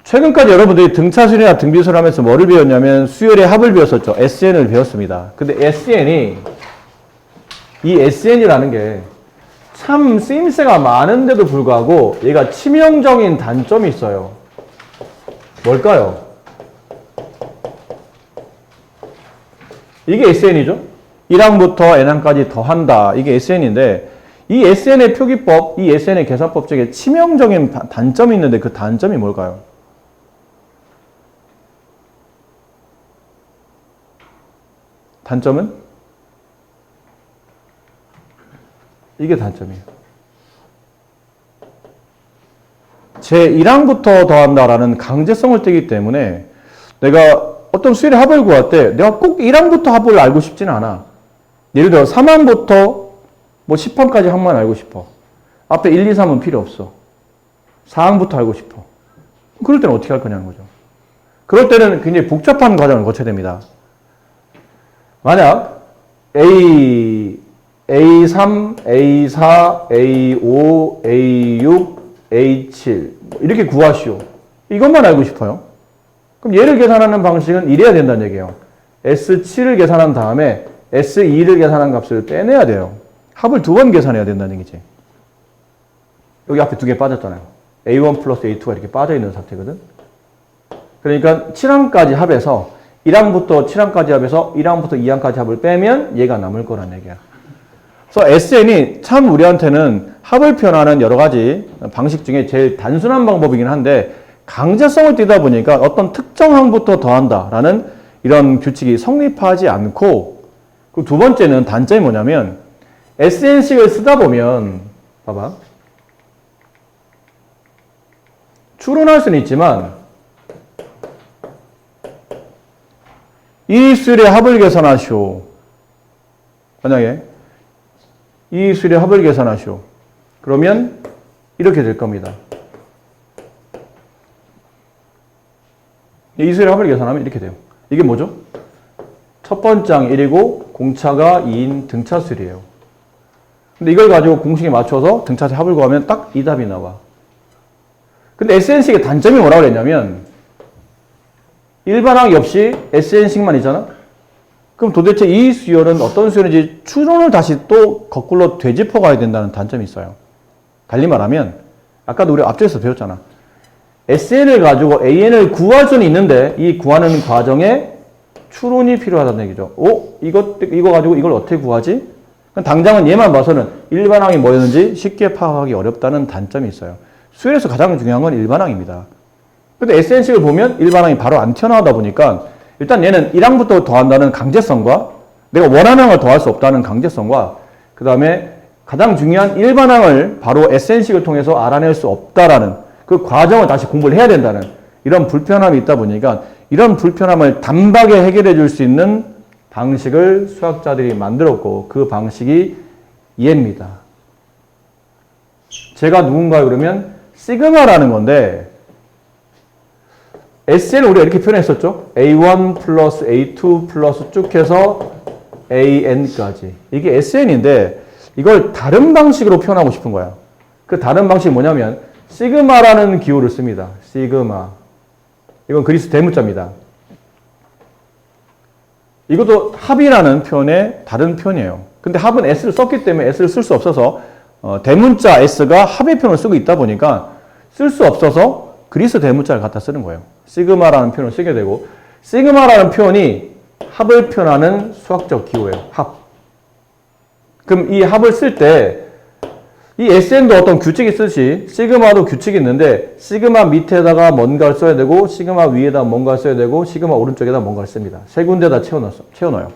최근까지 여러분들이 등차수열이나 등비술 하면서 뭐를 배웠냐면 수열의 합을 배웠었죠. SN을 배웠습니다. 근데 이 SN이라는 게 참 쓰임새가 많은데도 불구하고 얘가 치명적인 단점이 있어요. 뭘까요? 이게 SN이죠. 1항부터 n항까지 더한다. 이게 SN인데 이 SN의 표기법, 이 SN의 계산법 중에 치명적인 단점이 있는데 그 단점이 뭘까요? 단점은? 이게 단점이에요. 제 1항부터 더한다라는 강제성을 띠기 때문에 내가 어떤 수열의 합을 구할 때 내가 꼭 1항부터 합을 알고 싶지는 않아. 예를 들어 3항부터 뭐 10항까지 항만 알고 싶어. 앞에 1, 2, 3은 필요 없어. 4항부터 알고 싶어. 그럴 때는 어떻게 할 거냐는 거죠. 그럴 때는 굉장히 복잡한 과정을 거쳐야 됩니다. 만약 A3, A4, A5, A6, A7 이렇게 구하시오. 이것만 알고 싶어요. 그럼 얘를 계산하는 방식은 이래야 된다는 얘기예요. S7을 계산한 다음에 S2를 계산한 값을 빼내야 돼요. 합을 2번 계산해야 된다는 얘기지. 여기 앞에 2개 빠졌잖아요. A1 플러스 A2가 이렇게 빠져있는 상태거든. 그러니까 7항까지 합해서 1항부터 7항까지 합해서 1항부터 2항까지 합을 빼면 얘가 남을 거란 얘기야. 그래서 SN이 참 우리한테는 합을 표현하는 여러 가지 방식 중에 제일 단순한 방법이긴 한데 강제성을 띠다 보니까 어떤 특정 항부터 더한다라는 이런 규칙이 성립하지 않고 그리고 두 번째는 단점이 뭐냐면 SN식을 쓰다 보면 봐봐 추론할 수는 있지만 이 수열의 합을 계산하시오. 만약에 이 수열의 합을 계산하시오. 그러면 이렇게 될 겁니다. 이 수열의 합을 계산하면 이렇게 돼요. 이게 뭐죠? 첫 번째 항 1이고 공차가 2인 등차수열이에요. 근데 이걸 가지고 공식에 맞춰서 등차수열 합을 구하면 딱 이 답이 나와. 근데 SN식의 단점이 뭐라고 그랬냐면 일반항 없이 SN식만이잖아? 그럼 도대체 이 수열은 어떤 수열인지 추론을 다시 또 거꾸로 되짚어 가야 된다는 단점이 있어요. 달리 말하면 아까도 우리 앞쪽에서 배웠잖아. SN을 가지고 AN을 구할 수는 있는데 이 구하는 과정에 추론이 필요하다는 얘기죠. 이거 가지고 이걸 어떻게 구하지? 당장은 얘만 봐서는 일반항이 뭐였는지 쉽게 파악하기 어렵다는 단점이 있어요. 수열에서 가장 중요한 건 일반항입니다. 근데 SN식을 보면 일반항이 바로 안 튀어나오다 보니까 일단 얘는 1항부터 더한다는 강제성과 내가 원하는 항을 더할 수 없다는 강제성과 그 다음에 가장 중요한 일반항을 바로 SN식을 통해서 알아낼 수 없다라는 그 과정을 다시 공부를 해야 된다는 이런 불편함이 있다 보니까 이런 불편함을 단박에 해결해 줄 수 있는 방식을 수학자들이 만들었고 그 방식이 얘입니다. 제가 누군가 그러면 시그마라는 건데 SN을 우리가 이렇게 표현했었죠. A1 플러스 A2 플러스 쭉 해서 AN까지. 이게 SN인데 이걸 다른 방식으로 표현하고 싶은 거야. 그 다른 방식이 뭐냐면 시그마라는 기호를 씁니다. 시그마. 이건 그리스 대문자입니다. 이것도 합이라는 표현의 다른 표현이에요. 근데 합은 S를 썼기 때문에 S를 쓸 수 없어서 대문자 S가 합의 표현을 쓰고 있다 보니까 쓸 수 없어서 그리스 대문자를 갖다 쓰는 거예요. 시그마라는 표현을 쓰게 되고 시그마라는 표현이 합을 표현하는 수학적 기호예요. 합. 그럼 이 합을 쓸 때 이 SN도 어떤 규칙이 쓰듯이 시그마도 규칙이 있는데 시그마 밑에다가 뭔가를 써야 되고 시그마 위에다 뭔가를 써야 되고 시그마 오른쪽에다 뭔가를 씁니다. 세 군데다 채워넣어요.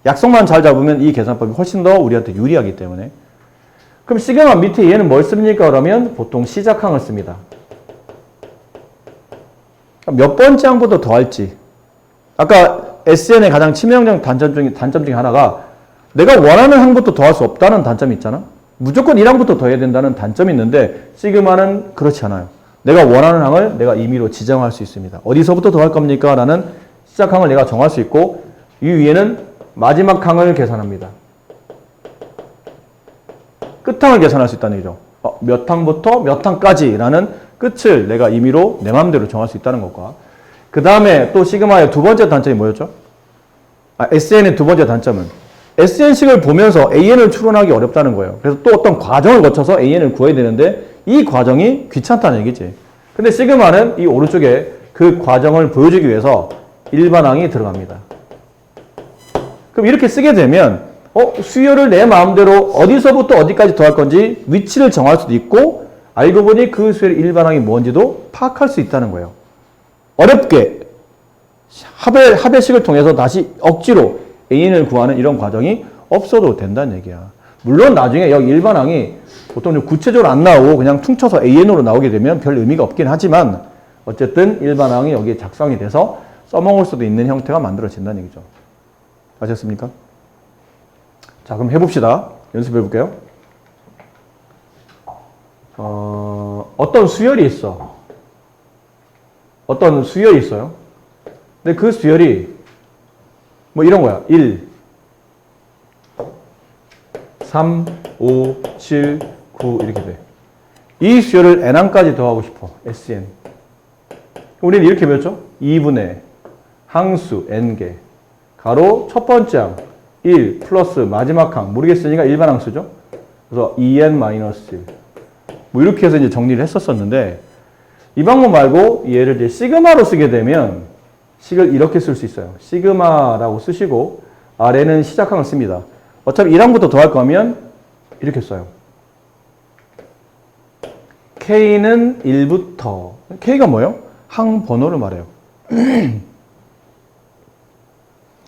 약속만 잘 잡으면 이 계산법이 훨씬 더 우리한테 유리하기 때문에. 그럼 시그마 밑에 얘는 뭘 씁니까? 그러면 보통 시작항을 씁니다. 몇 번째 항부터 더할지. 아까 SN의 가장 치명적 단점 중에 하나가 내가 원하는 항부터 더할 수 없다는 단점이 있잖아. 무조건 1항부터 더해야 된다는 단점이 있는데 시그마는 그렇지 않아요. 내가 원하는 항을 내가 임의로 지정할 수 있습니다. 어디서부터 더할 겁니까? 라는 시작항을 내가 정할 수 있고 이 위에는 마지막 항을 계산합니다. 끝항을 계산할 수 있다는 얘기죠. 몇 항부터 몇 항까지 라는 끝을 내가 임의로 내 마음대로 정할 수 있다는 것과 그 다음에 또 시그마의 두 번째 단점이 뭐였죠? SN의 두 번째 단점은 SN식을 보면서 AN을 추론하기 어렵다는 거예요. 그래서 또 어떤 과정을 거쳐서 AN을 구해야 되는데 이 과정이 귀찮다는 얘기지. 근데 시그마는 이 오른쪽에 그 과정을 보여주기 위해서 일반항이 들어갑니다. 그럼 이렇게 쓰게 되면 수열을 내 마음대로 어디서부터 어디까지 더할 건지 위치를 정할 수도 있고 알고 보니 그 수열의 일반항이 뭔지도 파악할 수 있다는 거예요. 어렵게 합의식을 통해서 다시 억지로 AN을 구하는 이런 과정이 없어도 된다는 얘기야. 물론 나중에 여기 일반항이 보통 좀 구체적으로 안 나오고 그냥 퉁쳐서 AN으로 나오게 되면 별 의미가 없긴 하지만 어쨌든 일반항이 여기에 작성이 돼서 써먹을 수도 있는 형태가 만들어진다는 얘기죠. 아셨습니까? 자, 그럼 해봅시다. 연습해 볼게요. 어떤 수열이 있어. 어떤 수열이 있어요. 근데 그 수열이 뭐 이런 거야. 1, 3, 5, 7, 9 이렇게 돼. 이 수열을 n항까지 더하고 싶어. SN. 우리는 이렇게 배웠죠? 2분의 항수 n개 가로 첫 번째 항 1 플러스 마지막 항 모르겠으니까 일반 항수죠. 그래서 2n-1 뭐 이렇게 해서 이제 정리를 했었었는데 이 방법 말고 얘를 이제 시그마로 쓰게 되면 식을 이렇게 쓸 수 있어요. 시그마라고 쓰시고 아래는 시작항을 씁니다. 어차피 1항부터 더할 거면 이렇게 써요. K는 1부터 K가 뭐예요? 항 번호를 말해요.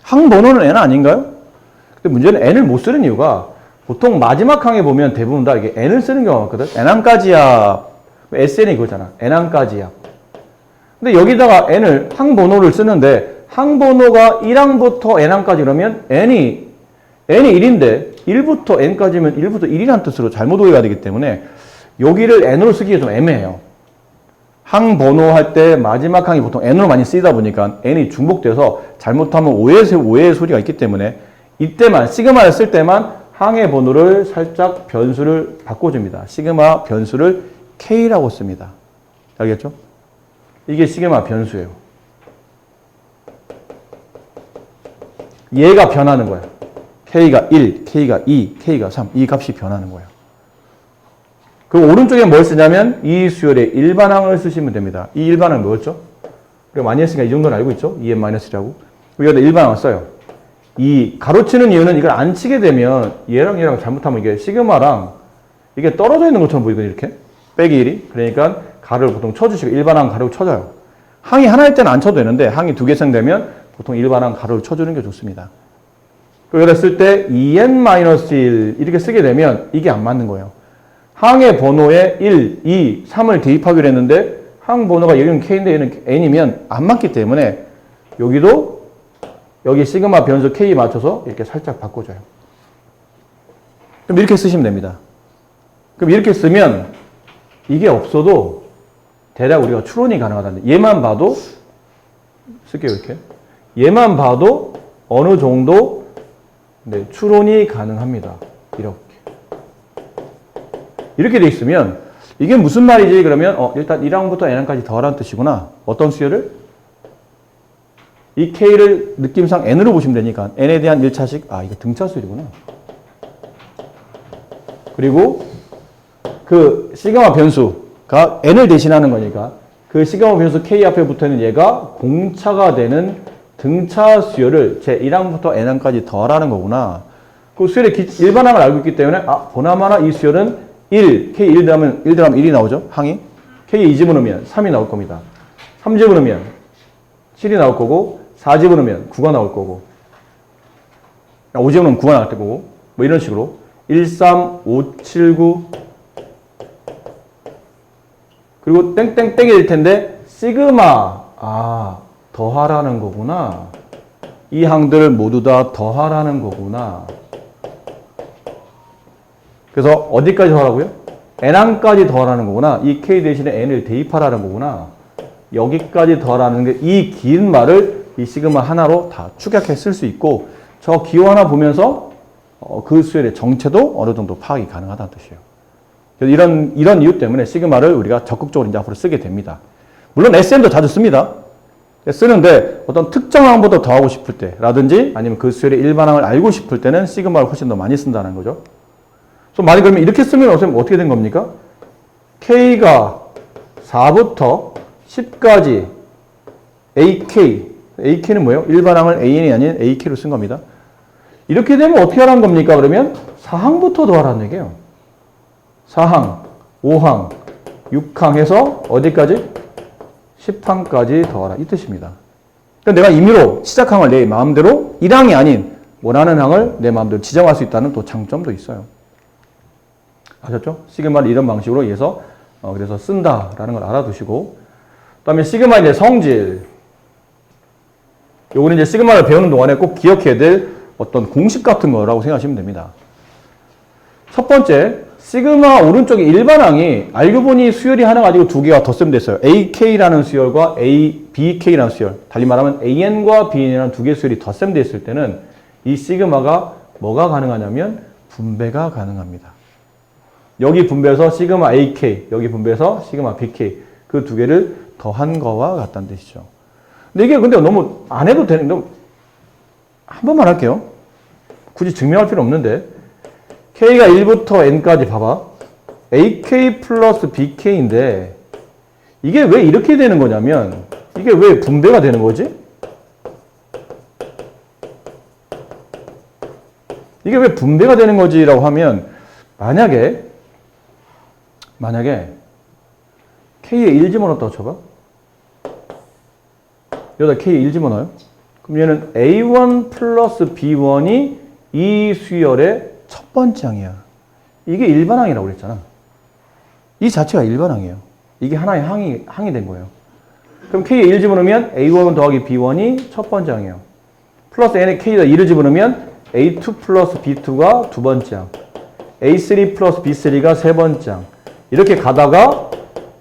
항 번호는 n 아닌가요? 근데 문제는 n을 못 쓰는 이유가 보통 마지막 항에 보면 대부분 다 이게 n을 쓰는 경우가 많거든. n항까지야. SN이 그거잖아. n항까지야. 근데 여기다가 n을 항 번호를 쓰는데 항 번호가 1항부터 n항까지 그러면 n이 1인데 1부터 n까지면 1부터 1이라는 뜻으로 잘못 오해가 되기 때문에 여기를 n으로 쓰기가 좀 애매해요. 항 번호 할 때 마지막 항이 보통 n으로 많이 쓰이다 보니까 n이 중복돼서 잘못하면 오해의 소리가 있기 때문에 이때만 시그마를 쓸 때만 항의 번호를 살짝 변수를 바꿔줍니다. 시그마 변수를 k라고 씁니다. 알겠죠? 이게 시그마 변수예요. 얘가 변하는 거야. K가 1, K가 2, K가 3. 이 값이 변하는 거야. 그리고 오른쪽에 뭘 쓰냐면 이 수열의 일반항을 쓰시면 됩니다. 이 일반항 뭐였죠? 우리가 많이 했으니까 이 정도는 알고 있죠? 2n-1이라고. 여기다 일반항을 써요. 이 가로치는 이유는 이걸 안 치게 되면 얘랑 얘랑 잘못하면 이게 시그마랑 이게 떨어져 있는 것처럼 보이거든요. 이렇게. 빼기 1이. 그러니까 가로를 보통 쳐주시고 일반항 가로를 쳐줘요. 항이 하나일 때는 안 쳐도 되는데 항이 두 개 생되면 보통 일반항 가로를 쳐주는 게 좋습니다. 여기다 쓸 때 2n-1 이렇게 쓰게 되면 이게 안 맞는 거예요. 항의 번호에 1, 2, 3을 대입하기로 했는데 항 번호가 여기는 K인데 얘는 N이면 안 맞기 때문에 여기도 여기 시그마 변수 K 맞춰서 이렇게 살짝 바꿔줘요. 그럼 이렇게 쓰시면 됩니다. 그럼 이렇게 쓰면 이게 없어도 대략 우리가 추론이 가능하다는 얘만 봐도 쓸게요. 이렇게 얘만 봐도 어느 정도 추론이 가능합니다. 이렇게 돼 있으면 이게 무슨 말이지? 그러면 일단 1항부터 n항까지 더하라는 뜻이구나. 어떤 수열을? 이 K를 느낌상 n으로 보시면 되니까 n에 대한 1차식 이거 등차 수열이구나. 그리고 그 시그마 변수가 n을 대신하는 거니까 그 시그마 변수 k 앞에 붙어있는 얘가 공차가 되는 등차 수열을 제 1항부터 n항까지 더하라는 거구나. 그 수열의 일반항을 알고 있기 때문에 보나마나 이 수열은 1, k 1 더하면 1이 나오죠. 항이. k 2 집어넣으면 3이 나올 겁니다. 3 집어넣으면 7이 나올 거고 4 집어넣으면 9가 나올 거고 5 집어넣으면 9가 나올 거고 뭐 이런 식으로 1, 3, 5, 7, 9 그리고 땡땡땡이 될 텐데 시그마 더하라는 거구나. 이 항들을 모두 다 더하라는 거구나. 그래서 어디까지 더하라고요? n항까지 더하라는 거구나. 이 k 대신에 n을 대입하라는 거구나. 여기까지 더하라는 게 이 긴 말을 이 시그마 하나로 다 축약해 쓸 수 있고 저 기호 하나 보면서 그 수열의 정체도 어느 정도 파악이 가능하다는 뜻이에요. 이런 이유 때문에 시그마를 우리가 적극적으로 이제 앞으로 쓰게 됩니다. 물론 SM도 자주 씁니다. 쓰는데 어떤 특정항보다 더하고 싶을 때라든지 아니면 그 수열의 일반항을 알고 싶을 때는 시그마를 훨씬 더 많이 쓴다는 거죠. 그래서 만약 그러면 이렇게 쓰면 어떻게 된 겁니까? K가 4부터 10까지 AK는 뭐예요? 일반항을 AN이 아닌 AK로 쓴 겁니다. 이렇게 되면 어떻게 하라는 겁니까? 그러면 4항부터 더하라는 얘기예요. 4항, 5항, 6항 해서 어디까지? 10항까지 더하라. 이 뜻입니다. 그러니까 내가 임의로 시작항을 내 마음대로 1항이 아닌 원하는 항을 내 마음대로 지정할 수 있다는 또 장점도 있어요. 아셨죠? 시그마를 이런 방식으로 해서 그래서 쓴다라는 걸 알아두시고 그 다음에 시그마의 이제 성질 요거는 이제 시그마를 배우는 동안에 꼭 기억해야 될 어떤 공식 같은 거라고 생각하시면 됩니다. 첫 번째 시그마 오른쪽에 일반항이 알고 보니 수열이 하나 가지고 두 개가 덧셈됐어요. AK라는 수열과 BK라는 수열 달리 말하면 AN과 BN이라는 두 개의 수열이 덧셈됐을 때는 이 시그마가 뭐가 가능하냐면 분배가 가능합니다. 여기 분배해서 시그마 AK, 여기 분배해서 시그마 BK 그 두 개를 더한 거와 같다는 뜻이죠. 근데 이게 근데 너무 안 해도 되는 한 번만 할게요. 굳이 증명할 필요 없는데 K가 1부터 N까지 봐봐. AK 플러스 BK인데 이게 왜 이렇게 되는 거냐면 이게 왜 분배가 되는 거지? 이게 왜 분배가 되는 거지라고 하면 만약에 K에 1 집어넣었다고 쳐봐. 여기다 K에 1 집어넣어요. 그럼 얘는 A1 플러스 B1이 이 수열의 첫 번째 항이야. 이게 일반항이라고 그랬잖아. 이 자체가 일반항이에요. 이게 하나의 항이 된 거예요. 그럼 K에 1 집어넣으면 A1 더하기 B1이 첫 번째 항이에요. 플러스 N에 K에다 2를 집어넣으면 A2 플러스 B2가 두 번째 항. A3 플러스 B3가 세 번째 항. 이렇게 가다가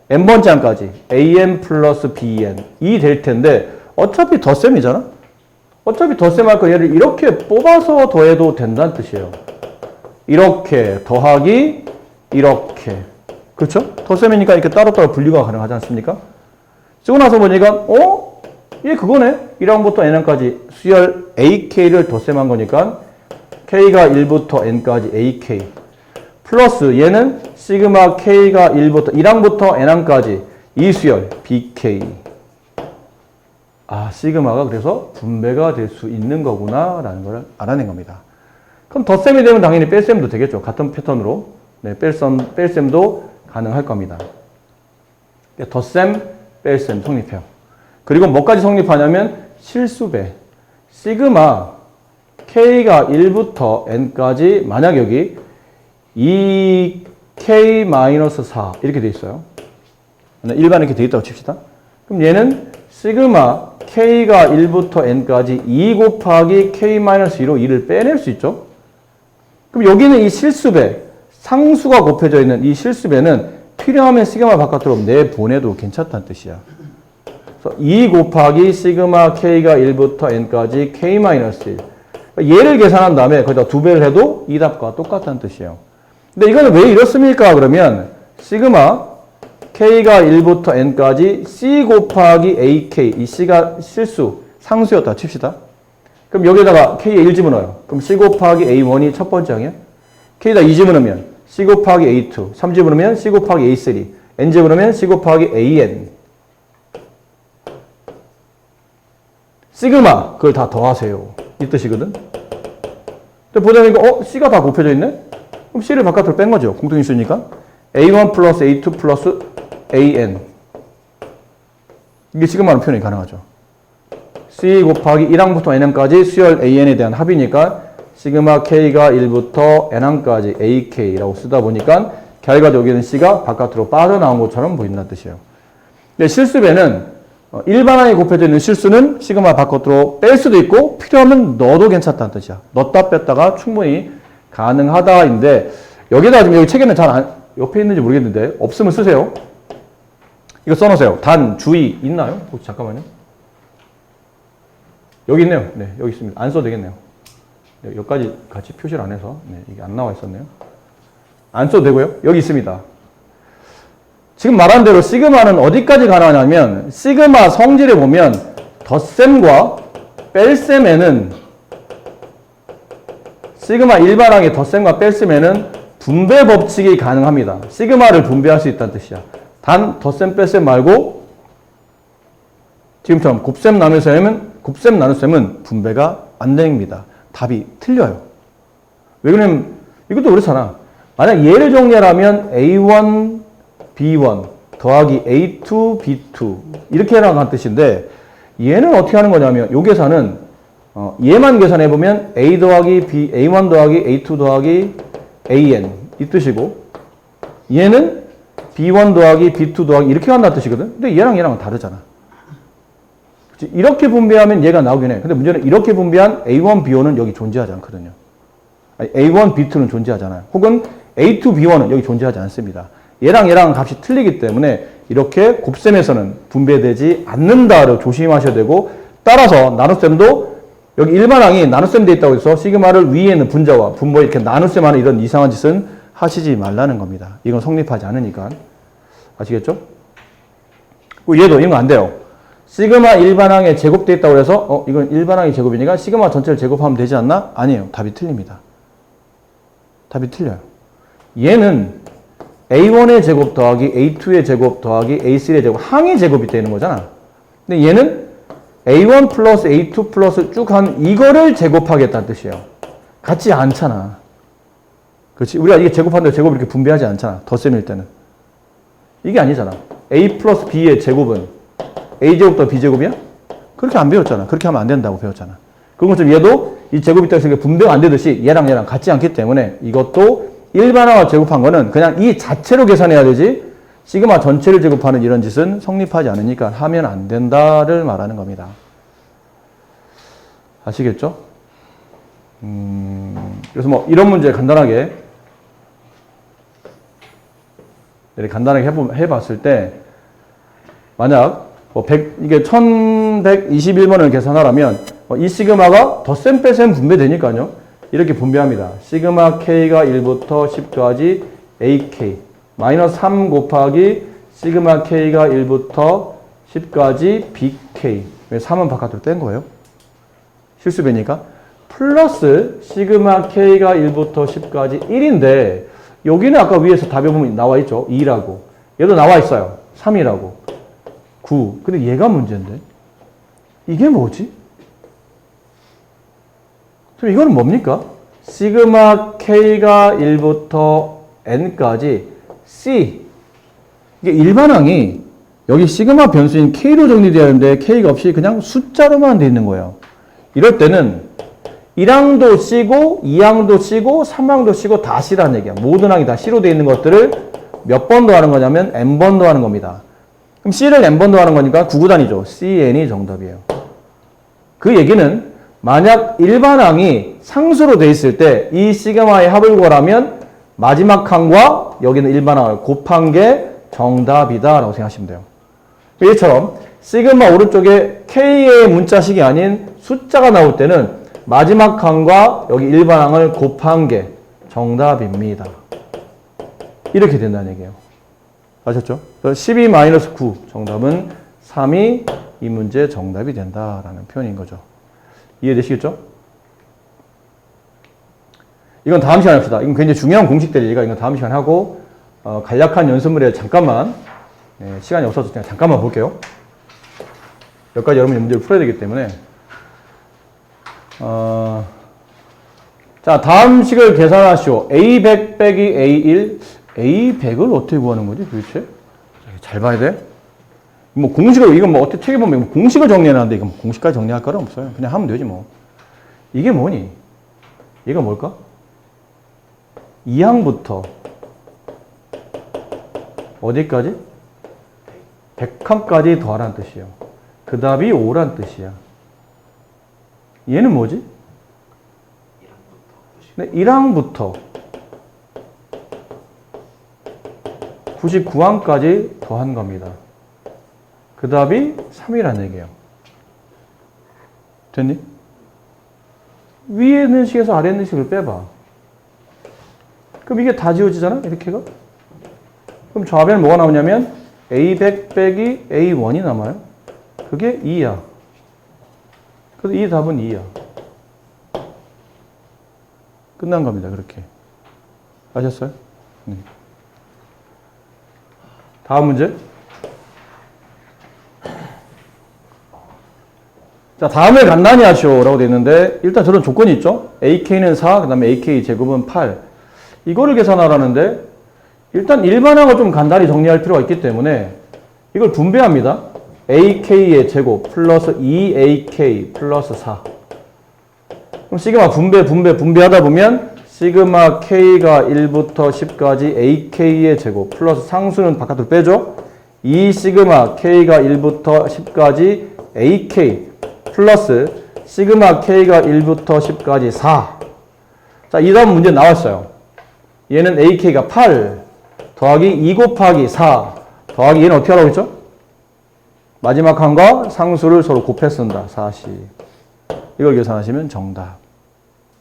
N번째 항까지 AN 플러스 BN이 될 텐데 어차피 덧셈이잖아? 어차피 덧셈 할 거 얘를 이렇게 뽑아서 더해도 된다는 뜻이에요. 이렇게 더하기 이렇게 그렇죠? 덧셈이니까 이렇게 따로따로 분류가 가능하지 않습니까? 쓰고 나서 보니까 얘 그거네? 1항부터 n항까지 수열 AK를 덧셈한 거니까 K가 1부터 n까지 AK 플러스 얘는 시그마 K가 1항부터 n항까지 이 수열 BK 시그마가 그래서 분배가 될 수 있는 거구나 라는 걸 알아낸 겁니다. 그럼 덧셈이 되면 당연히 뺄셈도 되겠죠. 같은 패턴으로 뺄셈도 가능할 겁니다. 덧셈, 뺄셈 성립해요. 그리고 뭐까지 성립하냐면 실수배. 시그마 K가 1부터 N까지 만약 여기 2K-4 이렇게 돼 있어요. 일반 이렇게 돼 있다고 칩시다. 그럼 얘는 시그마 K가 1부터 N까지 2 곱하기 K-2로 2를 빼낼 수 있죠. 그럼 여기는 이 실수배, 상수가 곱해져 있는 이 실수배는 필요하면 시그마 바깥으로 내보내도 괜찮다는 뜻이야. 그래서 2 곱하기 시그마 K가 1부터 N까지 K-1. 얘를 계산한 다음에 거기다 2배를 해도 이 답과 똑같다는 뜻이에요. 근데 이거는 왜 이렇습니까? 그러면 시그마 K가 1부터 N까지 C 곱하기 AK, 이 C가 실수, 상수였다 칩시다. 그럼 여기다가 K에 1 집어넣어요. 그럼 C 곱하기 A1이 첫 번째 항이야. K에다 2 집어넣으면 C 곱하기 A2, 3집으로면 C 곱하기 A3, N집으로면 C 곱하기 AN. 시그마, 그걸 다 더하세요. 이 뜻이거든. 근데 보다 보니까, C가 다 곱해져 있네? 그럼 C를 바깥으로 뺀 거죠. 공통인수니까. A1 플러스 A2 플러스 AN. 이게 시그마로 표현이 가능하죠. C 곱하기 1항부터 N항까지 수열 AN에 대한 합이니까 시그마 K가 1부터 N항까지 AK라고 쓰다 보니까 결과적으로 여기는 C가 바깥으로 빠져나온 것처럼 보인다는 뜻이에요. 근데 실수배는 일반항이 곱해져 있는 실수는 시그마 바깥으로 뺄 수도 있고 필요하면 넣어도 괜찮다는 뜻이야. 넣었다 뺐다가 충분히 가능하다인데 여기다 지금 여기 책에는 잘 안, 옆에 있는지 모르겠는데 없으면 쓰세요. 이거 써놓으세요. 단, 주의 있나요? 잠깐만요. 여기 있네요. 네, 여기 있습니다. 안 써도 되겠네요. 네, 여기까지 같이 표시를 안 해서 네, 이게 안 나와 있었네요. 안 써도 되고요. 여기 있습니다. 지금 말한 대로 시그마는 어디까지 가능하냐면 시그마 성질에 보면 덧셈과 뺄셈에는 시그마 일반항의 덧셈과 뺄셈에는 분배 법칙이 가능합니다. 시그마를 분배할 수 있다는 뜻이야. 단 덧셈 뺄셈 말고 지금처럼 곱셈 나눗셈은 분배가 안 됩니다. 답이 틀려요. 왜 그러냐면 이것도 그렇잖아. 만약 얘를 정리하라면 A1, B1 더하기 A2, B2 이렇게 해라는 뜻인데 얘는 어떻게 하는 거냐면 요 계산은 얘만 계산해보면 A 더하기 B, A1 더하기 A2 더하기 AN 이 뜻이고 얘는 B1 더하기 B2 더하기 이렇게 간다는 뜻이거든. 근데 얘랑은 다르잖아. 그치? 이렇게 분배하면 얘가 나오긴 해. 근데 문제는 이렇게 분배한 A1, B1은 여기 존재하지 않거든요. 아니, A1, B2는 존재하잖아요. 혹은 A2, B1은 여기 존재하지 않습니다. 얘랑 값이 틀리기 때문에 이렇게 곱셈에서는 분배되지 않는다를 조심하셔야 되고 따라서 나눗셈도 여기 일반항이 나눗셈 돼 있다고 해서 시그마를 위에 있는 분자와 분모에 이렇게 나눗셈하는 이런 이상한 짓은 하시지 말라는 겁니다. 이건 성립하지 않으니까. 아시겠죠? 얘도 이런 거 안 돼요. 시그마 일반항에 제곱돼 있다고 해서 이건 일반항의 제곱이니까 시그마 전체를 제곱하면 되지 않나? 아니에요. 답이 틀립니다. 답이 틀려요. 얘는 A1의 제곱 더하기 A2의 제곱 더하기 A3의 제곱 항의 제곱이 되는 거잖아. 근데 얘는 A1 플러스 A2 플러스 쭉 한 이거를 제곱하겠다는 뜻이에요. 같지 않잖아. 그렇지? 우리가 이게 제곱하는데 제곱을 이렇게 분배하지 않잖아. 덧셈일 때는. 이게 아니잖아. A 플러스 B의 제곱은 A제곱 더 B제곱이야? 그렇게 안 배웠잖아. 그렇게 하면 안 된다고 배웠잖아. 그런 것처럼 얘도 이 제곱이 있다고 해서 분배가 안 되듯이 얘랑 같지 않기 때문에 이것도 일반화와 제곱한 거는 그냥 이 자체로 계산해야 되지 시그마 전체를 제곱하는 이런 짓은 성립하지 않으니까 하면 안 된다를 말하는 겁니다. 아시겠죠? 그래서 뭐 이런 문제 간단하게 해봤을 때 만약 이게 1121번을 계산하라면 이 시그마가 덧셈 빼셈 분배되니까요. 이렇게 분배합니다. 시그마 K가 1부터 10까지 AK 마이너스 3 곱하기 시그마 K가 1부터 10까지 BK 왜 3은 바깥으로 뗀 거예요? 실수배니까 플러스 시그마 K가 1부터 10까지 1인데 여기는 아까 위에서 답에 보면 나와 있죠. 2라고 얘도 나와 있어요. 3이라고 9 근데 얘가 문제인데 이게 뭐지? 그럼 이거는 뭡니까? 시그마 K가 1부터 N까지 C 이게 일반항이 여기 시그마 변수인 K로 정리되어야 하는데 K가 없이 그냥 숫자로만 되어 있는 거예요. 이럴 때는 1항도 C고 2항도 C고 3항도 C고 다 C라는 얘기야. 모든 항이 다 C로 되어 있는 것들을 몇 번 더하는 거냐면 N번 더하는 겁니다. 그럼 C를 N번 더하는 거니까 9구단이죠. CN이 정답이에요. 그 얘기는 만약 일반항이 상수로 돼 있을 때 이 시그마의 합을 구하라면 마지막 항과 여기는 일반항을 곱한 게 정답이다 라고 생각하시면 돼요. 얘처럼 시그마 오른쪽에 K의 문자식이 아닌 숫자가 나올 때는 마지막 항과 여기 일반항을 곱한 게 정답입니다. 이렇게 된다는 얘기예요. 아셨죠? 12-9 정답은 3이 이 문제의 정답이 된다라는 표현인 거죠. 이해되시겠죠? 이건 다음 시간에 합시다. 이건 굉장히 중요한 공식들이니까 이건 다음 시간에 하고, 간략한 연습물에 잠깐만, 시간이 없어서 그냥 잠깐만 볼게요. 몇 가지 여러분이 문제를 풀어야 되기 때문에. 자, 다음 식을 계산하시오. A100 빼기 A1. A100을 어떻게 구하는 거지, 도대체? 잘 봐야 돼. 뭐 공식을, 이건 뭐 어떻게 책에 보면 공식을 정리해놨는데 이건 공식까지 정리할 거는 없어요. 그냥 하면 되지 뭐. 이게 뭐니? 얘가 뭘까? 2항부터 어디까지? 100항까지 더하라는 뜻이에요. 그 답이 5란 뜻이야. 얘는 뭐지? 1항부터 99항까지 더한 겁니다. 그 답이 3이라는 얘기예요. 됐니? 위에 있는 식에서 아래 있는 식을 빼봐. 그럼 이게 다 지워지잖아? 이렇게가? 그럼 좌변 뭐가 나오냐면 A100 빼기 A1이 남아요. 그게 2야. 그래서 이 답은 2야. 끝난 겁니다. 그렇게. 아셨어요? 네. 다음 문제. 자, 다음을 간단히 하시오 라고 되어 있는데 일단 저런 조건이 있죠. AK는 4, 그 다음에 AK 제곱은 8. 이거를 계산하라는데 일단 일반항을 좀 간단히 정리할 필요가 있기 때문에 이걸 분배합니다. AK의 제곱 플러스 2AK 플러스 4. 그럼 시그마 분배하다 보면 시그마 K가 1부터 10까지 AK의 제곱 플러스 상수는 바깥으로 빼죠. 2 시그마 K가 1부터 10까지 AK 플러스 시그마 K가 1부터 10까지 4. 자, 이 다음 문제 나왔어요. 얘는 AK가 8 더하기 2 곱하기 4 더하기 얘는 어떻게 하라고 했죠? 마지막 항과 상수를 서로 곱해 쓴다. 4시. 이걸 계산하시면 정답.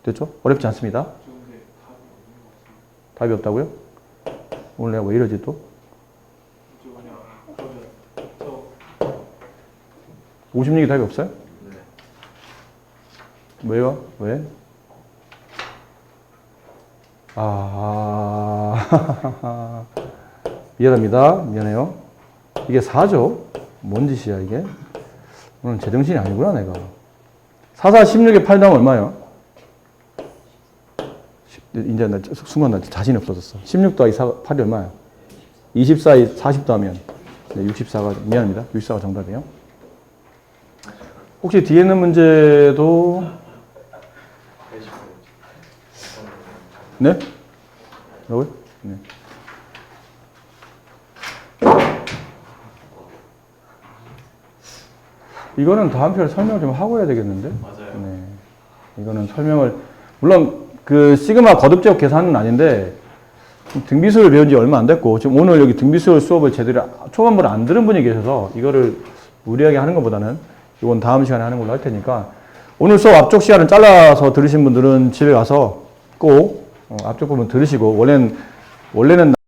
됐죠? 어렵지 않습니다. 답이 없다고요? 오늘 내가 왜 이러지 또? 56이 답이 없어요? 왜요? 왜? 미안합니다. 미안해요. 이게 4죠? 뭔 짓이야 이게? 오늘 제정신이 아니구나 내가. 4, 4, 16에 8 나오면 얼마예요? 이제 나 순간 나 자신이 없어졌어. 16 더하기 8이 얼마야? 24에 40 더하면 64가 미안합니다. 64가 정답이에요. 혹시 뒤에 있는 문제도 네? 뭐라고요? 네. 이거는 다음 편에 설명 좀 하고 해야 되겠는데? 맞아요. 네. 이거는 설명을 물론 그 시그마 거듭제곱 계산은 아닌데 등비수를 배운 지 얼마 안 됐고 지금 오늘 여기 등비수 수업을 제대로 초반부를 안 들은 분이 계셔서 이거를 무리하게 하는 것보다는 이건 다음 시간에 하는 걸로 할 테니까 오늘 수업 앞쪽 시간을 잘라서 들으신 분들은 집에 가서 꼭 앞쪽 부분 들으시고 원래는